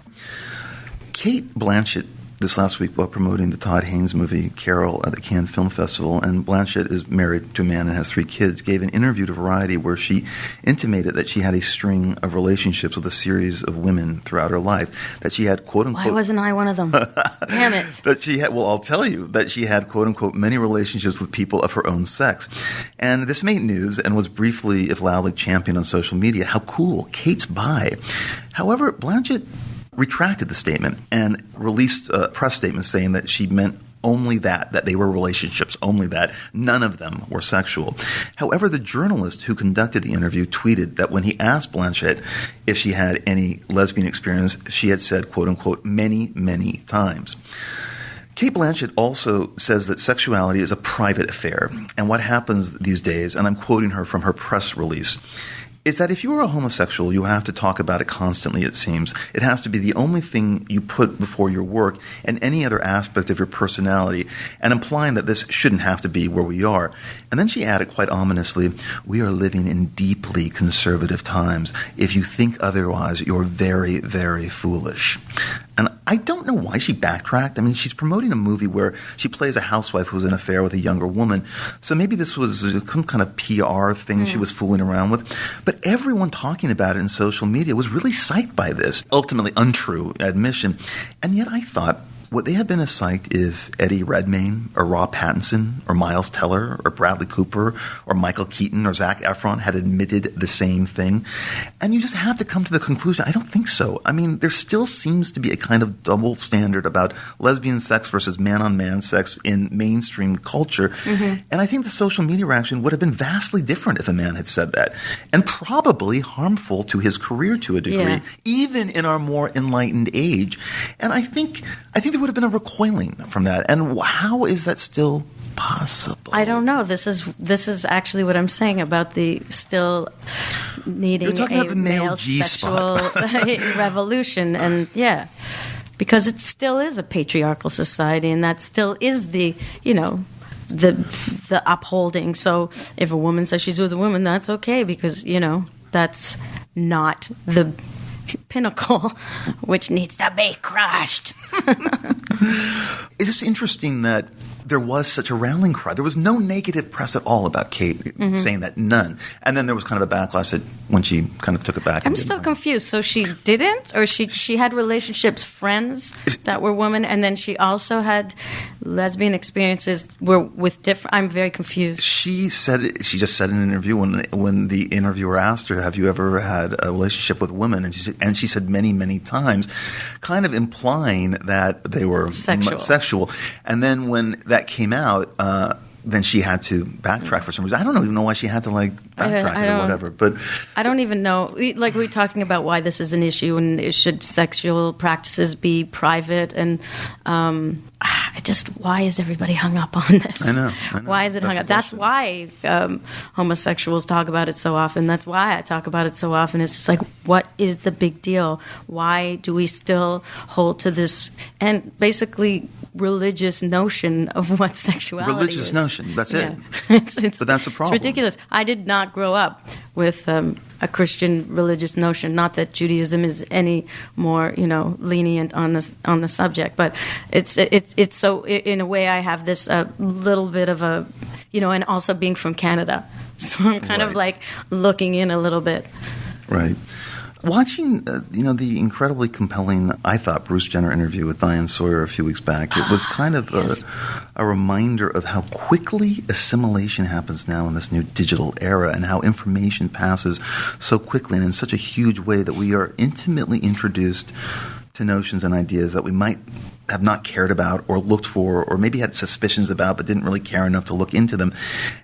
Kate Blanchett this last week while promoting the Todd Haynes movie, Carol, at the Cannes Film Festival, and Blanchett is married to a man and has 3 kids, gave an interview to Variety where she intimated that she had a string of relationships with a series of women throughout her life, that she had, quote-unquote... Why wasn't I one of them? Damn it. That she had, well, I'll tell you, that she had, quote-unquote, many relationships with people of her own sex. And this made news and was briefly, if loudly, championed on social media. How cool. Kate's bi. However, Blanchett retracted the statement and released a press statement saying that she meant only that they were relationships, only that. None of them were sexual. However, the journalist who conducted the interview tweeted that when he asked Blanchett if she had any lesbian experience, she had said, quote unquote, many, many times. Kate Blanchett also says that sexuality is a private affair. And what happens these days, and I'm quoting her from her press release, is that if you are a homosexual, you have to talk about it constantly, it seems. It has to be the only thing you put before your work and any other aspect of your personality, and implying that this shouldn't have to be where we are. And then she added quite ominously, we are living in deeply conservative times. If you think otherwise, you're very, very foolish. And I don't know why she backtracked. I mean, she's promoting a movie where she plays a housewife who's in an affair with a younger woman. So maybe this was some kind of PR thing she was fooling around with. But everyone talking about it in social media was really psyched by this, ultimately untrue admission. And yet I thought, would they have been as psyched if Eddie Redmayne or Rob Pattinson or Miles Teller or Bradley Cooper or Michael Keaton or Zac Efron had admitted the same thing? And you just have to come to the conclusion, I don't think so. I mean, there still seems to be a kind of double standard about lesbian sex versus man-on-man sex in mainstream culture. Mm-hmm. And I think the social media reaction would have been vastly different if a man had said that, and probably harmful to his career to a degree, even in our more enlightened age. And I think there would have been a recoiling from that. And how is that still possible? I don't know. This is actually what I'm saying about the still needing You're talking a about the male sexual revolution. And because it still is a patriarchal society, and that still is the upholding. So if a woman says she's with a woman, that's okay, because that's not the pinnacle which needs to be crushed. It's just interesting that there was such a rallying cry. There was no negative press at all about Kate saying that, none. And then there was kind of a backlash that when she kind of took it back. I'm still confused. So she didn't, or she had relationships, friends that were women, and then she also had lesbian experiences with different. I'm very confused. She just said in an interview when the interviewer asked her, "Have you ever had a relationship with women?" and she said many, many times, kind of implying that they were sexual. And then when that came out, then she had to backtrack for some reason. I don't even know why she had to backtrack or whatever. But I don't even know. We're talking about why this is an issue, and should sexual practices be private? And why is everybody hung up on this? I know. Why is it hung up? That's why homosexuals talk about it so often. That's why I talk about it so often. It's just like, what is the big deal? Why do we still hold to this and basically religious notion of what sexuality is? Religious notion. That's it. But that's the problem. It's ridiculous. I did not grow up with a Christian religious notion. Not that Judaism is any more, lenient on the subject, but it's so. In a way, I have this little bit of a, and also being from Canada, so I'm kind of like looking in a little bit. Right. Watching, the incredibly compelling, I thought, Bruce Jenner interview with Diane Sawyer a few weeks back, it was kind of a reminder of how quickly assimilation happens now in this new digital era, and how information passes so quickly and in such a huge way that we are intimately introduced to notions and ideas that we might have not cared about or looked for, or maybe had suspicions about but didn't really care enough to look into them.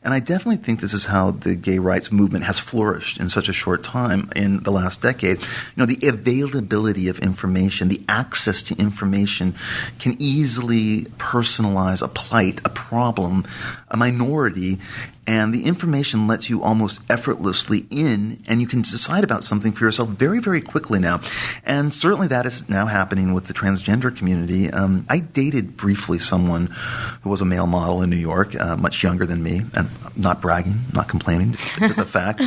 And I definitely think this is how the gay rights movement has flourished in such a short time in the last decade. The availability of information, the access to information can easily personalize a plight, a problem, a minority, and the information lets you almost effortlessly in, and you can decide about something for yourself very, very quickly now. And certainly that is now happening with the transgender community. I dated briefly someone who was a male model in New York, much younger than me, and not bragging, not complaining, just a fact,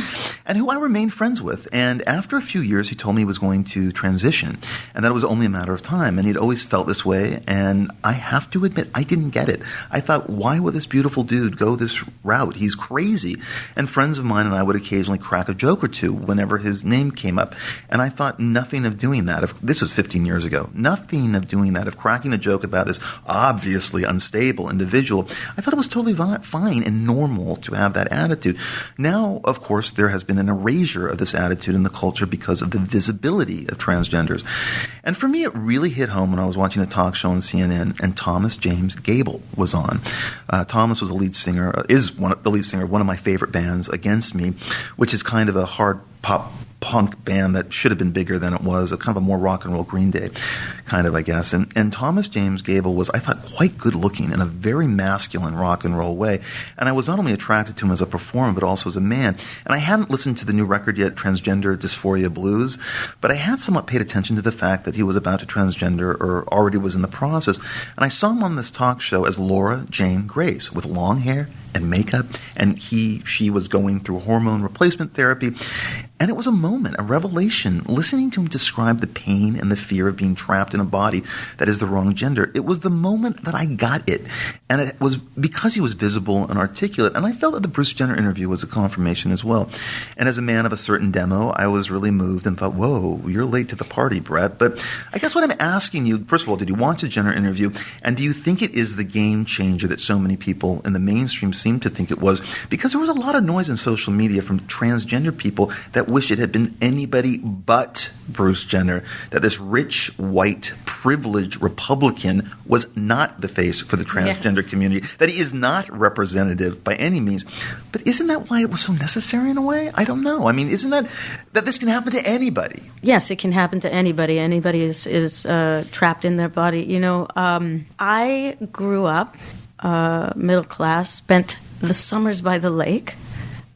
and who I remained friends with. And after a few years, he told me he was going to transition, and that it was only a matter of time. And he'd always felt this way, and I have to admit, I didn't get it. I thought, why would this beautiful dude go this route? He's crazy. And friends of mine and I would occasionally crack a joke or two whenever his name came up. And I thought nothing of doing that. This was 15 years ago. Nothing of doing that, of cracking a joke about this obviously unstable individual. I thought it was totally fine and normal to have that attitude. Now, of course, there has been an erasure of this attitude in the culture because of the visibility of transgenders. And for me, it really hit home when I was watching a talk show on CNN and Thomas James Gable was on. Thomas was the lead singer, the lead singer of one of my favorite bands, Against Me, which is kind of a hard pop punk band that should have been bigger than it was, a kind of a more rock and roll Green Day kind of, I guess. And Thomas James Gable was, I thought, quite good looking in a very masculine rock and roll way. And I was not only attracted to him as a performer, but also as a man. And I hadn't listened to the new record yet, Transgender Dysphoria Blues, but I had somewhat paid attention to the fact that he was about to transgender or already was in the process. And I saw him on this talk show as Laura Jane Grace with long hair and makeup, and she was going through hormone replacement therapy. And it was a moment, a revelation, listening to him describe the pain and the fear of being trapped in a body that is the wrong gender. It was the moment that I got it. And it was because he was visible and articulate. And I felt that the Bruce Jenner interview was a confirmation as well. And as a man of a certain demo, I was really moved and thought, whoa, you're late to the party, Bret. But I guess what I'm asking you, first of all, did you watch the Jenner interview? And do you think it is the game changer that so many people in the mainstream seem to think it was? Because there was a lot of noise in social media from transgender people that wished it had been anybody but Bruce Jenner, that this rich, white, privileged Republican was not the face for the transgender community, that he is not representative by any means. But isn't that why it was so necessary in a way? I don't know. I mean, isn't that this can happen to anybody? Yes, it can happen to anybody. Anybody is trapped in their body. You know, I grew up middle class, spent the summers by the lake,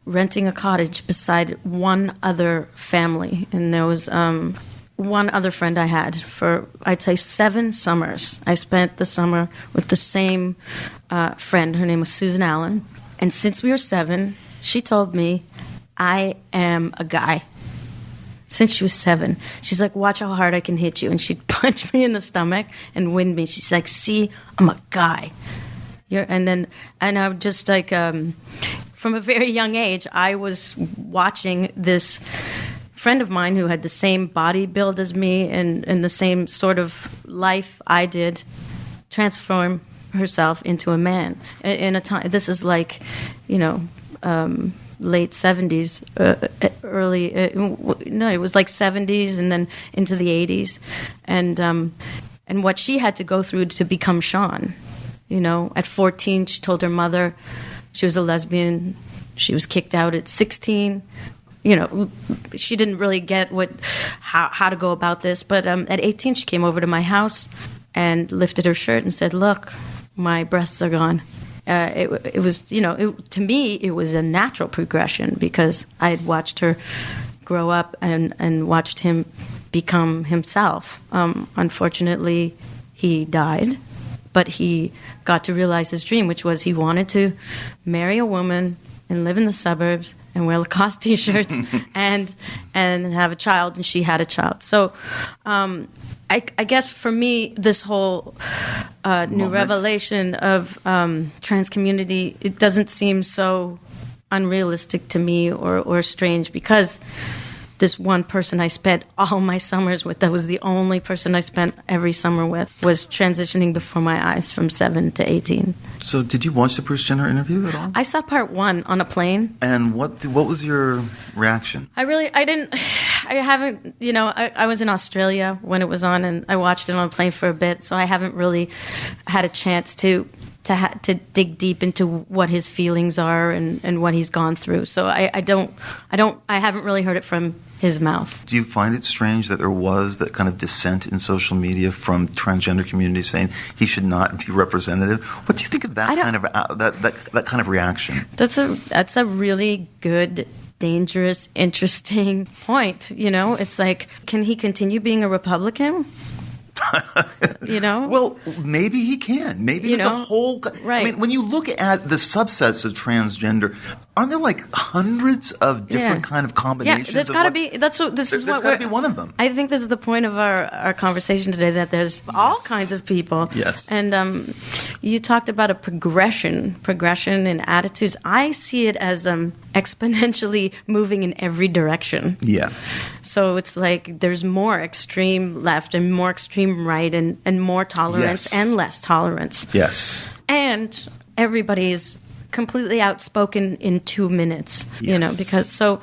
renting a cottage beside one other family. And there was one other friend I had for, I'd say, 7 summers. I spent the summer with the same friend. Her name was Susan Allen. And since we were 7, she told me, I am a guy. Since she was 7. She's like, watch how hard I can hit you. And she'd punch me in the stomach and wind me. She's like, see, I'm a guy. And I would just like, from a very young age, I was watching this friend of mine who had the same body build as me and the same sort of life I did transform herself into a man. In a time, this is like, you know, late 70s, it was like 70s and then into the 80s. And what she had to go through to become Sean. You know, at 14, she told her mother she was a lesbian. She was kicked out at 16. You know, she didn't really get how to go about this. But at 18, she came over to my house and lifted her shirt and said, look, my breasts are gone. It was, you know, to me, it was a natural progression because I had watched her grow up and watched him become himself. Unfortunately, he died. But he got to realize his dream, which was he wanted to marry a woman and live in the suburbs and wear Lacoste T-shirts and have a child, and she had a child. So I guess for me, this whole new revelation of trans community, it doesn't seem so unrealistic to me or strange because this one person I spent all my summers with, that was the only person I spent every summer with, was transitioning before my eyes from 7 to 18. So did you watch the Bruce Jenner interview at all? I saw part 1 on a plane. And what was your reaction? I haven't, you know, I was in Australia when it was on, and I watched it on a plane for a bit, so I haven't really had a chance to dig deep into what his feelings are and what he's gone through. So I haven't really heard it from his mouth. Do you find it strange that there was that kind of dissent in social media from transgender community saying he should not be representative? What do you think of that kind of that kind of reaction? That's a really good, dangerous, interesting point. You know, it's like, can he continue being a Republican? You know? Well, maybe he can. Maybe You it's know? a whole... Right. I mean, when you look at the subsets of transgender, aren't there like hundreds of different kind of combinations? Yeah, there's of got to what- be. This is There's what got to be one of them. I think this is the point of our conversation today, that there's all kinds of people. Yes. And you talked about a progression in attitudes. I see it as exponentially moving in every direction. Yeah. So it's like there's more extreme left and more extreme right, and more tolerance Yes. and less tolerance. Yes. And everybody is completely outspoken in 2 minutes, you know, Yes. because so...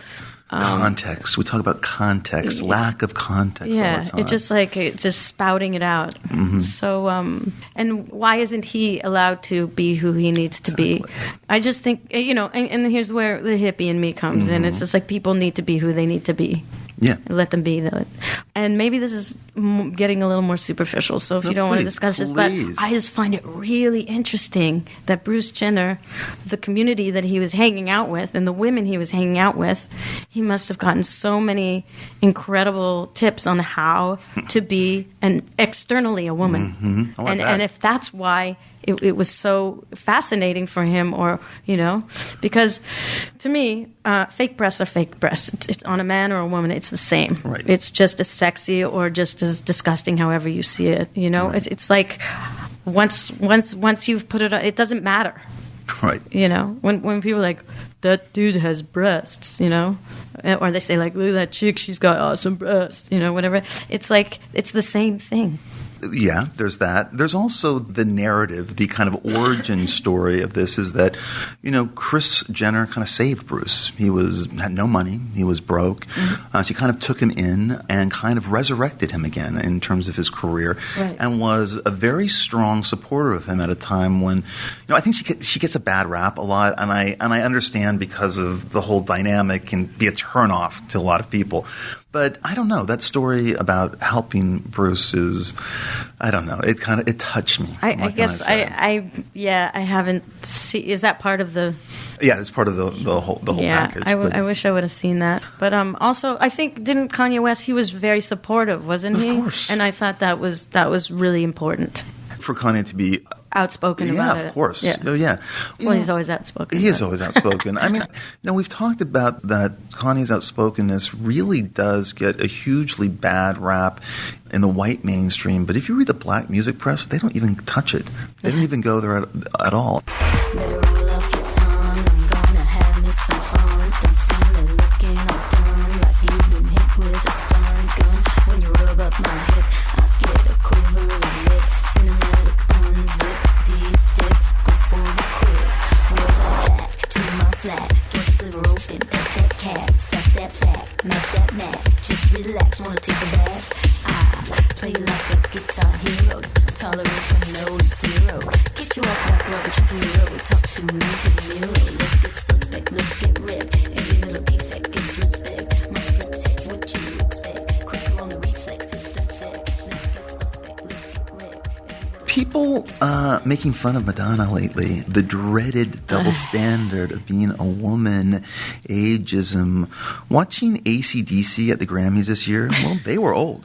Context. We talk about context, lack of context all Yeah, the time. it's just spouting it out. So, and why isn't he allowed to be who he needs to be? I just think, you know, and here's where the hippie in me comes in. It's just like people need to be who they need to be. Yeah. Let them be. And maybe this is getting a little more superficial, so if No, you don't want to please, discuss this, but please. I just find it really interesting that Bruce Jenner, the community that he was hanging out with and the women he was hanging out with, he must have gotten so many incredible tips on how to be externally a woman. I like that. And if that's why it was so fascinating for him, or, you know, because to me, fake breasts are fake breasts. It's on a man or a woman, it's the same. Right. It's just as sexy or just as disgusting, however you see it. You know, Right. it's like once you've put it on, it doesn't matter. Right. You know, when people are like, that dude has breasts, you know, or they say like, look at that chick, she's got awesome breasts, you know, whatever. It's like, it's the same thing. Yeah, there's that. There's also the narrative, the kind of origin story of this is that, you know, Kris Jenner kind of saved Bruce. He had no money. He was broke. She kind of took him in and kind of resurrected him again in terms of his career, Right. and was a very strong supporter of him at a time when, you know, I think she gets a bad rap a lot, and I understand because of the whole dynamic can be a turnoff to a lot of people. But I don't know. That story about helping Bruce is, I don't know. It touched me. I What can guess say? I haven't seen. Is that part of the? Yeah, it's part of the whole Yeah, package. I but- wish I would have seen that. But also, I think didn't Kanye West? He was very supportive, wasn't he? Of course. And I thought that was really important. for Kanye to be Outspoken about it. Yeah, of course. Yeah. Oh, yeah. Well, he's always outspoken. He is but- always outspoken. I mean, we've talked about that Kanye's outspokenness really does get a hugely bad rap in the white mainstream. But if you read the black music press, they don't even touch it. They don't even go there at all. Better roll off your tongue. I'm gonna have me some fun. Don't see me looking all dumb, like you've been hit with a stun gun. When you rub up my hip, I get a quivering lip. Cinematic unzip, deep dip, go for the quip. Roll back to my flat, just the rope and pet that cat. Sack that fact, make that mat. Just relax, wanna take a bath. I play like a guitar hero. Tolerance from 0 to 0. Get you off like rubber superhero. Talk to me to the mirror. Let's get suspect, let's get ripped. Every little defect gets respect. Must protect what you expect. Quicker on the reflex, hit the deck. Let's get suspect, let's get ripped. People making fun of Madonna lately, the dreaded double standard of being a woman, ageism. Watching AC/DC at the Grammys this year, well, they were old.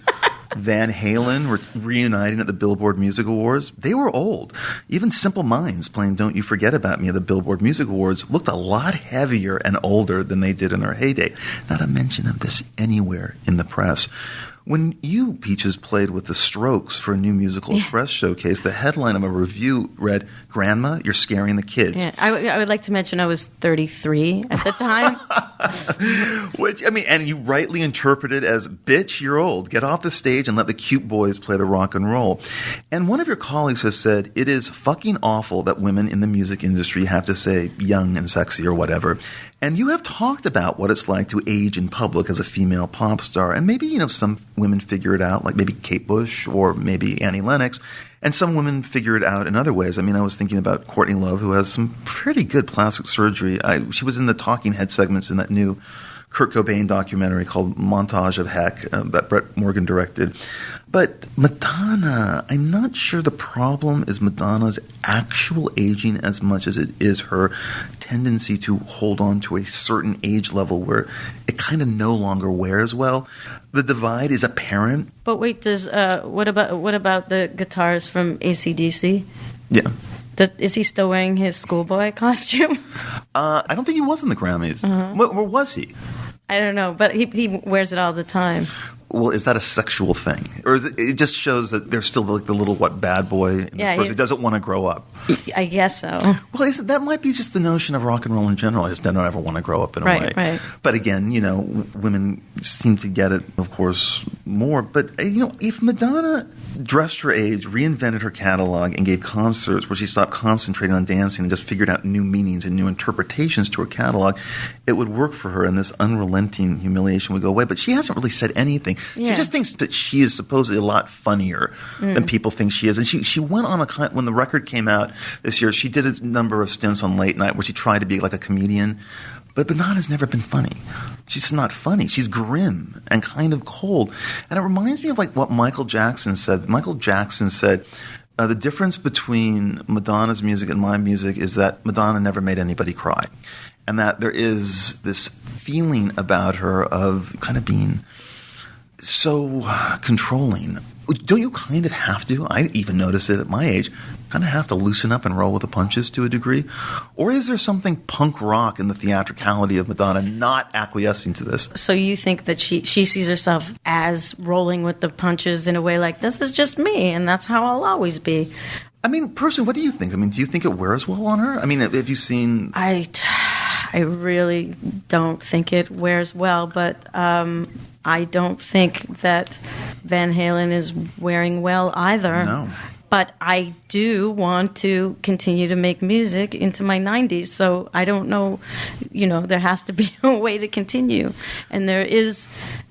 Van Halen were reuniting at the Billboard Music Awards. They were old. Even Simple Minds playing Don't You Forget About Me at the Billboard Music Awards looked a lot heavier and older than they did in their heyday. Not a mention of this anywhere in the press. When you, Peaches, played with the Strokes for a New Musical Express showcase, the headline of a review read, "Grandma, you're scaring the kids." Yeah, I would like to mention I was 33 at the time. Which, I mean, and you rightly interpreted as, "Bitch, you're old. Get off the stage and let the cute boys play the rock and roll." And one of your colleagues has said, "It is fucking awful that women in the music industry have to say young and sexy or whatever." And you have talked about what it's like to age in public as a female pop star. And maybe, some women figure it out, like maybe Kate Bush or maybe Annie Lennox. And some women figure it out in other ways. I mean, I was thinking about Courtney Love, who has some pretty good plastic surgery. She was in the talking head segments in that new Kurt Cobain documentary called Montage of Heck that Brett Morgan directed. But Madonna, I'm not sure the problem is Madonna's actual aging as much as it is her tendency to hold on to a certain age level where it it kind of no longer wears well. The divide is apparent. But wait, what about the guitarist from AC/DC? Yeah. Is he still wearing his schoolboy costume? I don't think he was in the Grammys. Where was he? I don't know, but he wears it all the time. Well, is that a sexual thing? Or is it just shows that there's still like the little, bad boy in this person who doesn't want to grow up? I guess so. Well, that might be just the notion of rock and roll in general. I just don't ever want to grow up in a way. Right. But again, women seem to get it, of course, more. But, if Madonna dressed her age, reinvented her catalog, and gave concerts where she stopped concentrating on dancing and just figured out new meanings and new interpretations to her catalog, it would work for her, and this unrelenting humiliation would go away. But she hasn't really said anything. Yeah. She just thinks that she is supposedly a lot funnier than people think she is. And she went on when the record came out this year, she did a number of stints on late night where she tried to be like a comedian. But Madonna's never been funny. She's not funny. She's grim and kind of cold. And it reminds me of like what Michael Jackson said. Michael Jackson said, the difference between Madonna's music and my music is that Madonna never made anybody cry. And that there is this feeling about her of kind of being so controlling. Don't you kind of have to? I even notice it at my age. Kind of have to loosen up and roll with the punches to a degree? Or is there something punk rock in the theatricality of Madonna not acquiescing to this? So you think that she sees herself as rolling with the punches in a way like, this is just me, and that's how I'll always be. I mean, personally, what do you think? I mean, do you think it wears well on her? I mean, have you seen... I really don't think it wears well, but... I don't think that Van Halen is wearing well either. No. But I do want to continue to make music into my 90s, so I don't know, there has to be a way to continue. And there is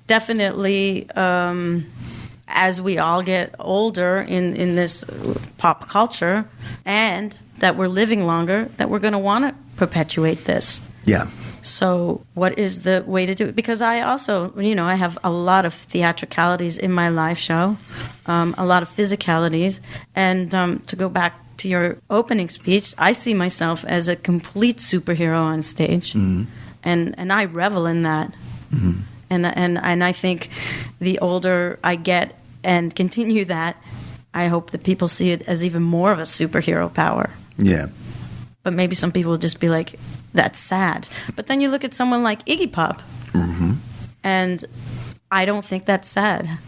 definitely, as we all get older in this pop culture, and that we're living longer, that we're going to want to perpetuate this. Yeah. So what is the way to do it? Because I also, I have a lot of theatricalities in my live show, a lot of physicalities. And to go back to your opening speech, I see myself as a complete superhero on stage. Mm-hmm. And I revel in that. Mm-hmm. And I think the older I get and continue that, I hope that people see it as even more of a superhero power. Yeah. But maybe some people will just be like, that's sad. But then you look at someone like Iggy Pop, and I don't think that's sad.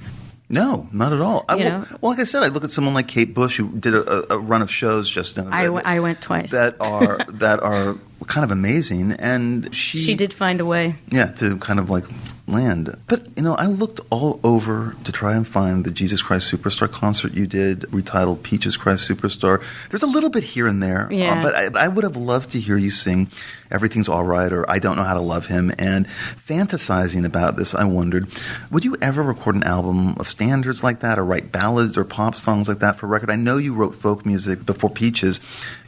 No, not at all. Well, like I said, I look at someone like Kate Bush, who did a run of shows just now. I went twice. That are kind of amazing, and she did find a way. Yeah, to kind of like land. But, I looked all over to try and find the Jesus Christ Superstar concert you did, retitled Peaches Christ Superstar. There's a little bit here and there, but I would have loved to hear you sing Everything's All Right or I Don't Know How to Love Him. And fantasizing about this, I wondered, would you ever record an album of standards like that or write ballads or pop songs like that for record? I know you wrote folk music before Peaches.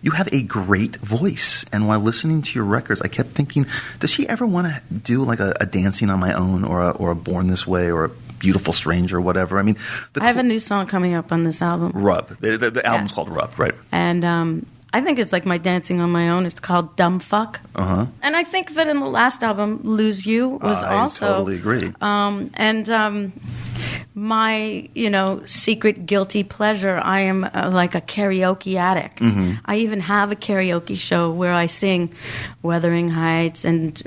You have a great voice. And while listening to your records, I kept thinking, does she ever want to do like a Dancing on My Own or a Born This Way or a Beautiful Stranger or whatever? I mean, I have a new song coming up on this album. Rub. The album's called Rub, right? And I think it's like my Dancing on My Own. It's called Dumb Fuck. Uh-huh. And I think that in the last album, Lose You was also... I totally agree. My, secret guilty pleasure, I am like a karaoke addict. Mm-hmm. I even have a karaoke show where I sing Wuthering Heights and,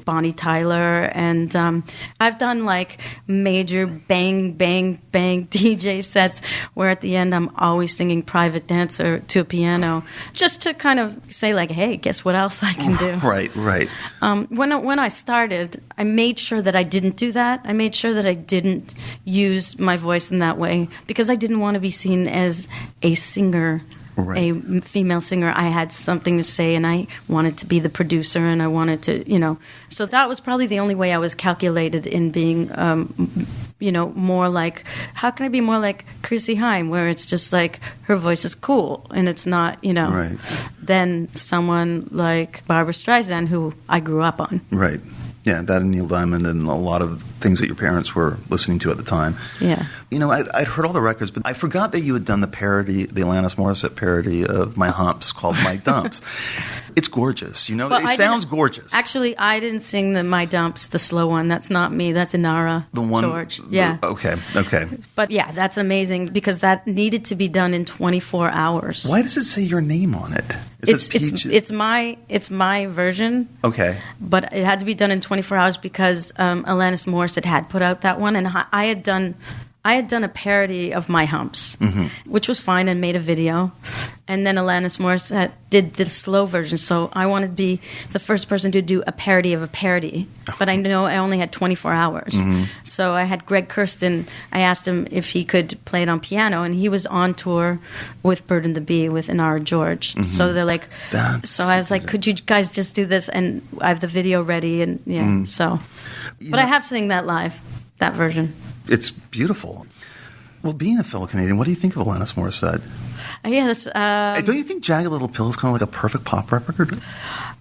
Bonnie Tyler. And I've done like major bang, bang, bang DJ sets where at the end I'm always singing Private Dancer to a piano just to kind of say like, hey, guess what else I can do? Right. When I started, I made sure that I didn't do that. I made sure that I didn't use my voice in that way because I didn't want to be seen as a singer, a female singer. I had something to say and I wanted to be the producer and I wanted to, So that was probably the only way I was calculated in being, more like, how can I be more like Chrissy Hynde, where it's just like her voice is cool and it's not, than someone like Barbra Streisand, who I grew up on. Right. Yeah, that and Neil Diamond and a lot of things that your parents were listening to at the time. Yeah. You know, I'd heard all the records, but I forgot that you had done the Alanis Morissette parody of My Humps called My Dumps. It's gorgeous. You know, Well, it sounds gorgeous. Actually, I didn't sing the My Dumps, the slow one. That's not me. That's Inara The one, George. Yeah. Okay. But yeah, that's amazing because that needed to be done in 24 hours. Why does it say your name on it? It says Peach. It's my version. Okay. But it had to be done in 24 hours because Alanis Morissette had put out that one, and I had done a parody of My Humps, which was fine, and made a video. And then Alanis Morissette did the slow version, so I wanted to be the first person to do a parody of a parody. But I know I only had 24 hours. So I had Greg Kirsten. I asked him if he could play it on piano, and he was on tour with Bird and the Bee with Inara George. So they're like, so I was like, could you guys just do this? And I have the video ready, and But I have to sing that live, that version. It's beautiful. Well, being a fellow Canadian, what do you think of Alanis Morissette? Yeah, that's, don't you think Jagged Little Pill is kind of like a perfect pop record?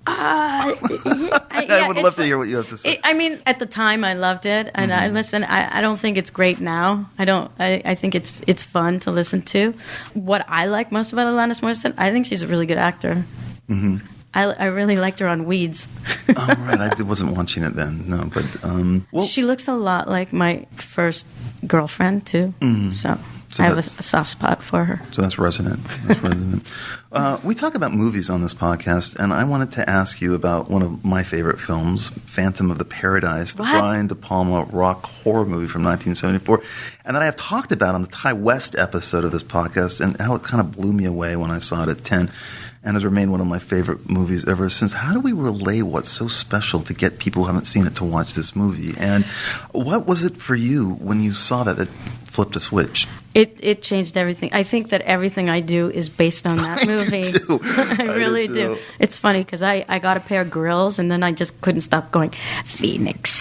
I would love to hear what you have to say. I mean, at the time, I loved it, and I don't think it's great now. I think it's fun to listen to. What I like most about Alanis Morissette, I think she's a really good actor. I really liked her on Weeds. Oh, right. I wasn't watching it then. No, but she looks a lot like my first girlfriend too. So I have a soft spot for her. So that's resonant. We talk about movies on this podcast, and I wanted to ask you about one of my favorite films, Phantom of the Paradise, the Brian De Palma rock horror movie from 1974, and that I have talked about on the Ty West episode of this podcast, and how it kind of blew me away when I saw it at 10. And has remained one of my favorite movies ever since. How do we relay what's so special to get people who haven't seen it to watch this movie? And what was it for you when you saw that flipped a switch? It changed everything. I think that everything I do is based on that movie. I really do. It's funny because I got a pair of grills, and then I just couldn't stop going, Phoenix.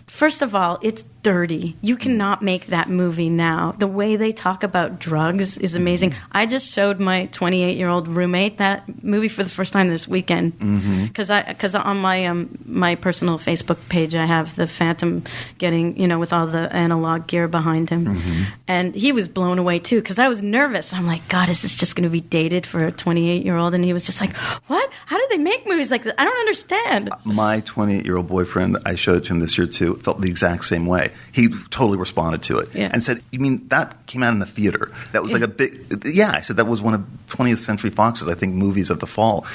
First of all, it's dirty. You cannot make that movie now. The way they talk about drugs is amazing. I just showed my 28-year-old roommate that movie for the first time this weekend because on my personal Facebook page I have the Phantom getting, with all the analog gear behind him, and he was blown away too because I was nervous. I'm like, God, is this just going to be dated for a 28-year-old? And he was just like, what? How do they make movies like this? I don't understand. My 28-year-old boyfriend, I showed it to him this year too, felt the exact same way. He totally responded to it and said, you mean that came out in the theater? That was like a big, I said that was one of 20th Century Fox's, I think, movies of the fall.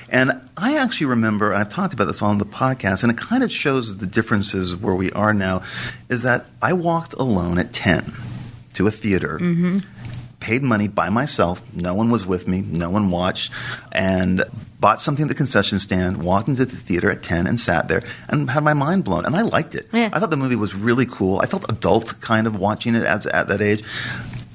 And I actually remember, and I've talked about this on the podcast, and it kind of shows the differences where we are now, is that I walked alone at 10 to a theater, paid money by myself, no one was with me, no one watched, and bought something at the concession stand, walked into the theater at 10 and sat there and had my mind blown. And I liked it. Yeah. I thought the movie was really cool. I felt adult kind of watching it at that age.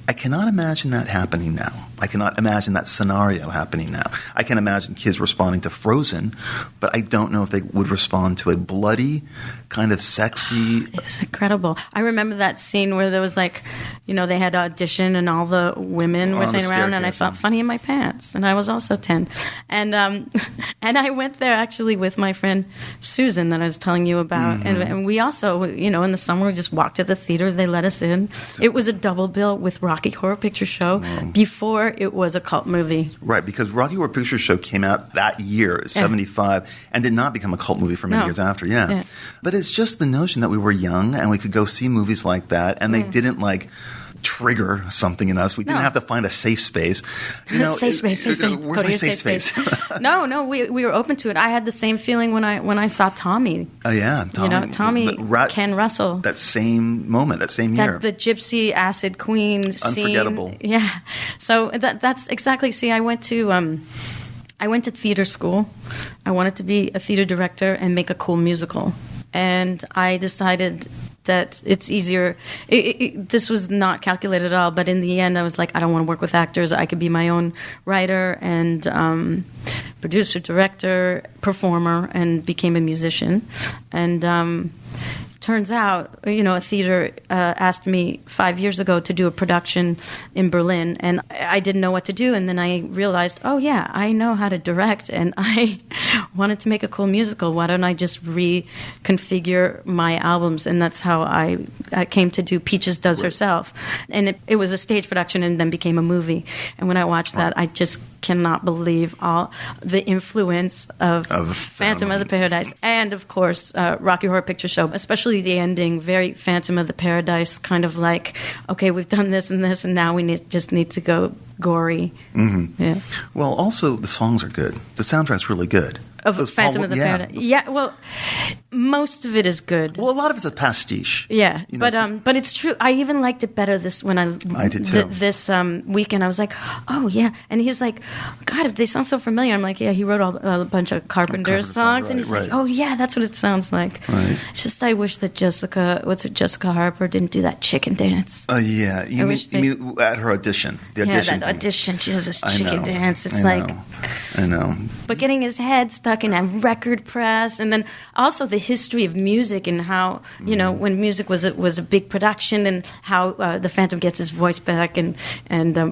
I cannot imagine that happening now. I cannot imagine that scenario happening now. I can imagine kids responding to Frozen, but I don't know if they would respond to a bloody, kind of sexy... It's incredible. I remember that scene where there was like, they had audition and all the women were sitting around, and I felt funny in my pants, and I was also 10. And and I went there actually with my friend Susan that I was telling you about, and we also, in the summer we just walked to the theater, they let us in. It was a double bill with Rocky Horror Picture Show before it was a cult movie. Right, because Rocky Horror Picture Show came out that year, 75, and did not become a cult movie for many years after, But it's just the notion that we were young and we could go see movies like that, and they didn't trigger something in us. We didn't have to find a safe space. Safe space. Where's my safe space? No, we were open to it. I had the same feeling when I saw Tommy. Oh yeah, Tommy Ken Russell. That same moment, that same year. The Gypsy Acid Queen scene. Unforgettable. Yeah. So that's exactly. See, I went to theater school. I wanted to be a theater director and make a cool musical. And I decided that it's easier. This was not calculated at all, but in the end, I was like, I don't want to work with actors. I could be my own writer and producer, director, performer, and became a musician. And turns out, a theater asked me 5 years ago to do a production in Berlin, and I didn't know what to do. And then I realized, oh yeah, I know how to direct, and I wanted to make a cool musical. Why don't I just reconfigure my albums? And that's how I came to do Peaches Does Herself. And it was a stage production and then became a movie. And when I watched that, I just cannot believe all the influence of Phantom of the Paradise. And, of course, Rocky Horror Picture Show, especially the ending, very Phantom of the Paradise, kind of like, okay, we've done this and this, and now we just need to go gory. Mm-hmm. Yeah. Well, also, the songs are good. The soundtrack's really good. Of Phantom of the Paradise. Yeah, well, most of it is good. Well, a lot of it's a pastiche. Yeah, You know, but it's true. I even liked it better when I did too. This weekend. I was like, oh yeah, and he's like, God, they sound so familiar. I'm like, yeah, he wrote a bunch of Carpenter songs, and he's like, oh yeah, that's what it sounds like. Right. It's just I wish that Jessica Harper didn't do that chicken dance. Yeah, you mean at her audition? The audition. Yeah, that audition. She does this I chicken know. dance. It's I know. But getting his head stuck in a record press, and then also the history of music and how, you know, when music was a big production, and how the Phantom gets his voice back, and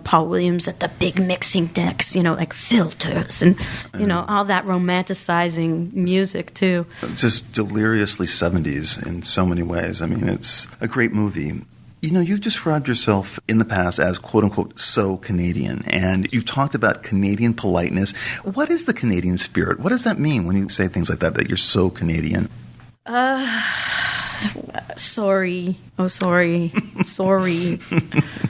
Paul Williams at the big mixing decks, you know, like filters and, you know, all that romanticizing music too. Just deliriously 70s in so many ways. I mean, it's a great movie. You know, you've described yourself in the past as, quote-unquote, so Canadian, and you've talked about Canadian politeness. What is the Canadian spirit? What does that mean when you say things like that you're so Canadian? Sorry. Oh, sorry. Sorry.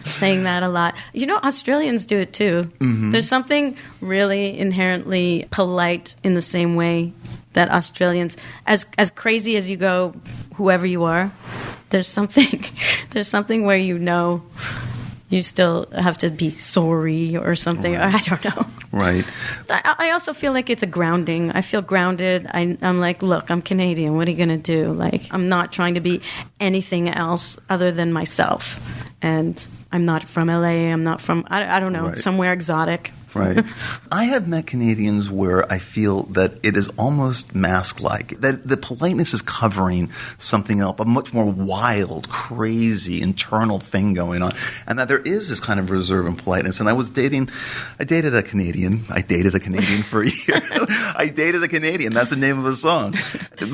Saying that a lot. You know, Australians do it too. Mm-hmm. There's something really inherently polite in the same way that Australians, as crazy as you go, whoever you are, there's something where you know you still have to be sorry or something. Right. Or I don't know. Right. I also feel like it's a grounding. I feel grounded. I'm like, look, I'm Canadian. What are you going to do? Like, I'm not trying to be anything else other than myself. And I'm not from LA. I'm not from, I don't know, somewhere exotic. Right. I have met Canadians where I feel that it is almost mask-like, that the politeness is covering something else, a much more wild, crazy, internal thing going on, and that there is this kind of reserve and politeness. And I dated a Canadian for a year. I dated a Canadian. That's the name of a song.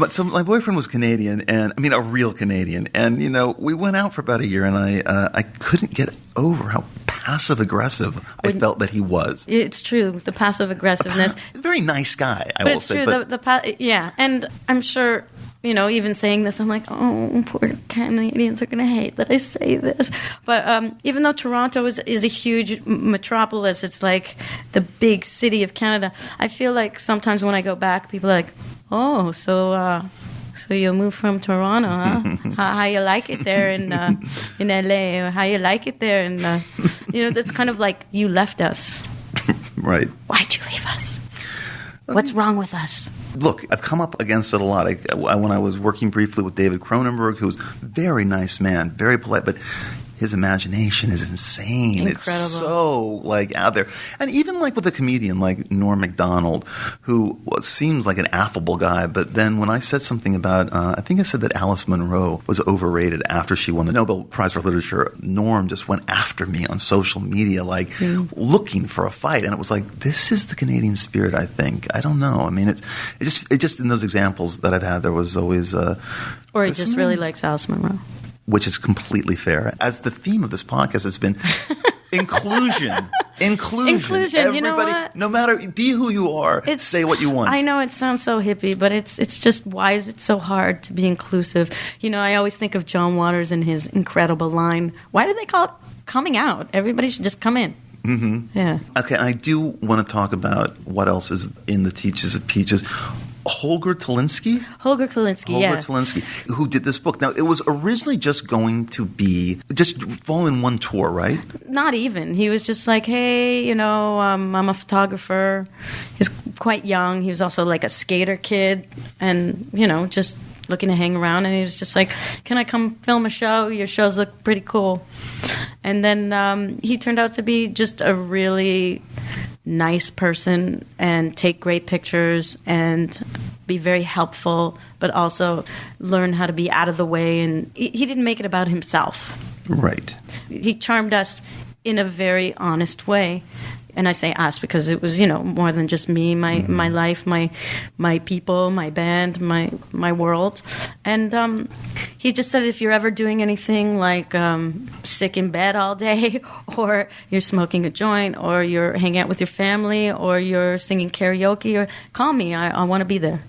So my boyfriend was Canadian, and I mean a real Canadian. And, you know, we went out for about a year, and I couldn't get over how passive-aggressive I felt that he was. It's true, the passive-aggressiveness. Very nice guy, I will say. But it's true, yeah. And I'm sure, you know, even saying this, I'm like, oh, poor Canadians are going to hate that I say this. But even though Toronto is a huge metropolis, it's like the big city of Canada, I feel like sometimes when I go back, people are like, oh, so you moved from Toronto, huh? how you like it there in LA? Or how you like it there? And you know, that's kind of like you left us. Right. Why'd you leave us? What's wrong with us? Look, I've come up against it a lot. When I was working briefly with David Cronenberg, who's a very nice man, very polite, but his imagination is insane. Incredible. It's so, like, out there. And even, like, with a comedian like Norm Macdonald, who seems like an affable guy, but then when I said something about, I think I said that Alice Munro was overrated after she won the Nobel Prize for Literature, Norm just went after me on social media, like, looking for a fight. And it was like, this is the Canadian spirit, I think. I don't know. I mean, it just in those examples that I've had, there was always or he just really likes Alice Munro. Which is completely fair. As the theme of this podcast has been inclusion. Inclusion. Everybody, you know what? No matter, be who you are, say what you want. I know it sounds so hippie, but it's just, why is it so hard to be inclusive? You know, I always think of John Waters and his incredible line, why do they call it coming out? Everybody should just come in. Mm-hmm. Yeah. Okay, I do want to talk about what else is in the Teaches of Peaches. Holger Talinsky, who did this book. Now, it was originally just going to be just fall in one tour, right? Not even. He was just like, hey, you know, I'm a photographer. He's quite young. He was also like a skater kid and, you know, just looking to hang around. And he was just like, can I come film a show? Your shows look pretty cool. And then he turned out to be just a really nice person and take great pictures and be very helpful, but also learn how to be out of the way. And he didn't make it about himself. Right. He charmed us in a very honest way. And I say us because it was, more than just me, my life, my people, my band, my world. And he just said, if you're ever doing anything like sick in bed all day, or you're smoking a joint, or you're hanging out with your family, or you're singing karaoke, or call me. I want to be there.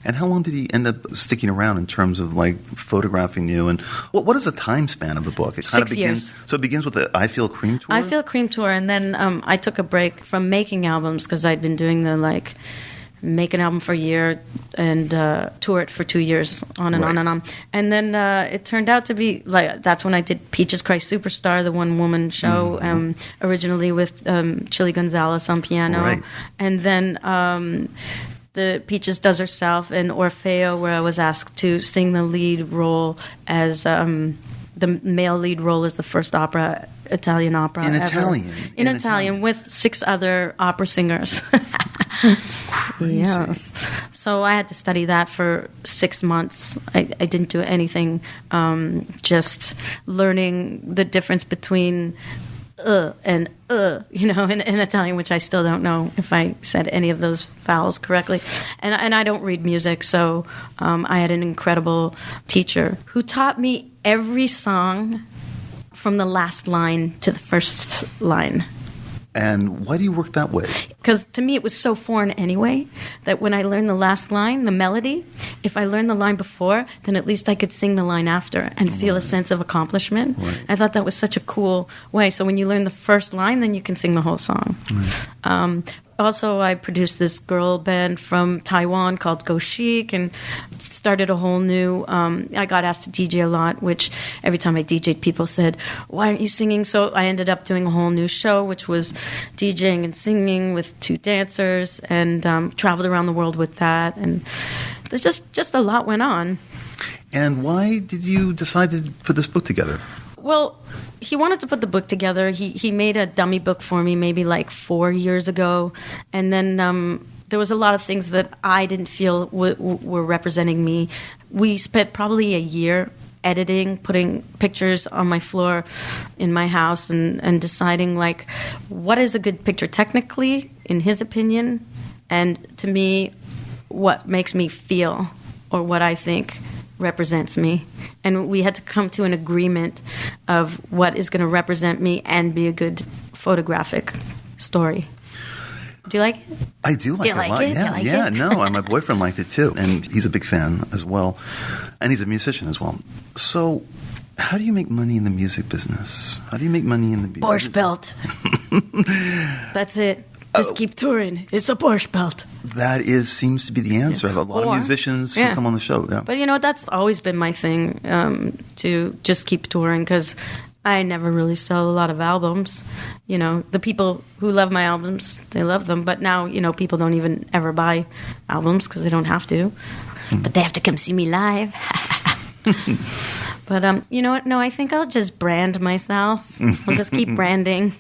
And how long did he end up sticking around in terms of like photographing you? And what is the time span of the book? It 6 years. So it begins with the I Feel Cream tour? I Feel Cream tour, and then I took a break from making albums because I'd been doing make an album for a year and tour it for 2 years, on and on and on. And then it turned out to be that's when I did Peaches Cry Superstar, the one-woman show, originally with Chili Gonzalez on piano. Right. And then the Peaches Does Herself and Orfeo, where I was asked to sing the lead role as the male lead role is the first Italian opera in ever. Italian. In Italian with 6 other opera singers. Yes. So I had to study that for 6 months. I didn't do anything, just learning the difference between and in Italian, which I still don't know if I said any of those vowels correctly. And I don't read music, so I had an incredible teacher who taught me every song from the last line to the first line. And why do you work that way? Because to me it was so foreign anyway that when I learned the last line, the melody, if I learned the line before, then at least I could sing the line after and feel a sense of accomplishment. Right. I thought that was such a cool way. So when you learn the first line, then you can sing the whole song. Right. Also, I produced this girl band from Taiwan called Go Chic and started a whole new... I got asked to DJ a lot, which every time I DJ'd, people said, why aren't you singing? So I ended up doing a whole new show, which was DJing and singing with 2 dancers, and traveled around the world with that. And there's just a lot went on. And why did you decide to put this book together? Well, he wanted to put the book together. He made a dummy book for me maybe 4 years ago. And then there was a lot of things that I didn't feel were representing me. We spent probably a year editing, putting pictures on my floor in my house and deciding what is a good picture technically, in his opinion, and to me, what makes me feel or what I think represents me. And we had to come to an agreement of what is going to represent me and be a good photographic story. Do you like it? I do like it a lot. Yeah. No, my boyfriend liked it too, and he's a big fan as well, and he's a musician as well. So, how do you make money in the music business? How do you make money in the Borscht Belt. That's it. Just keep touring. It's a Borscht Belt. That seems to be the answer of a lot of musicians who come on the show. Yeah. But that's always been my thing, to just keep touring, because I never really sell a lot of albums. The people who love my albums, they love them. But now, people don't even ever buy albums because they don't have to. But they have to come see me live. But you know what? No, I think I'll just brand myself. I'll just keep branding.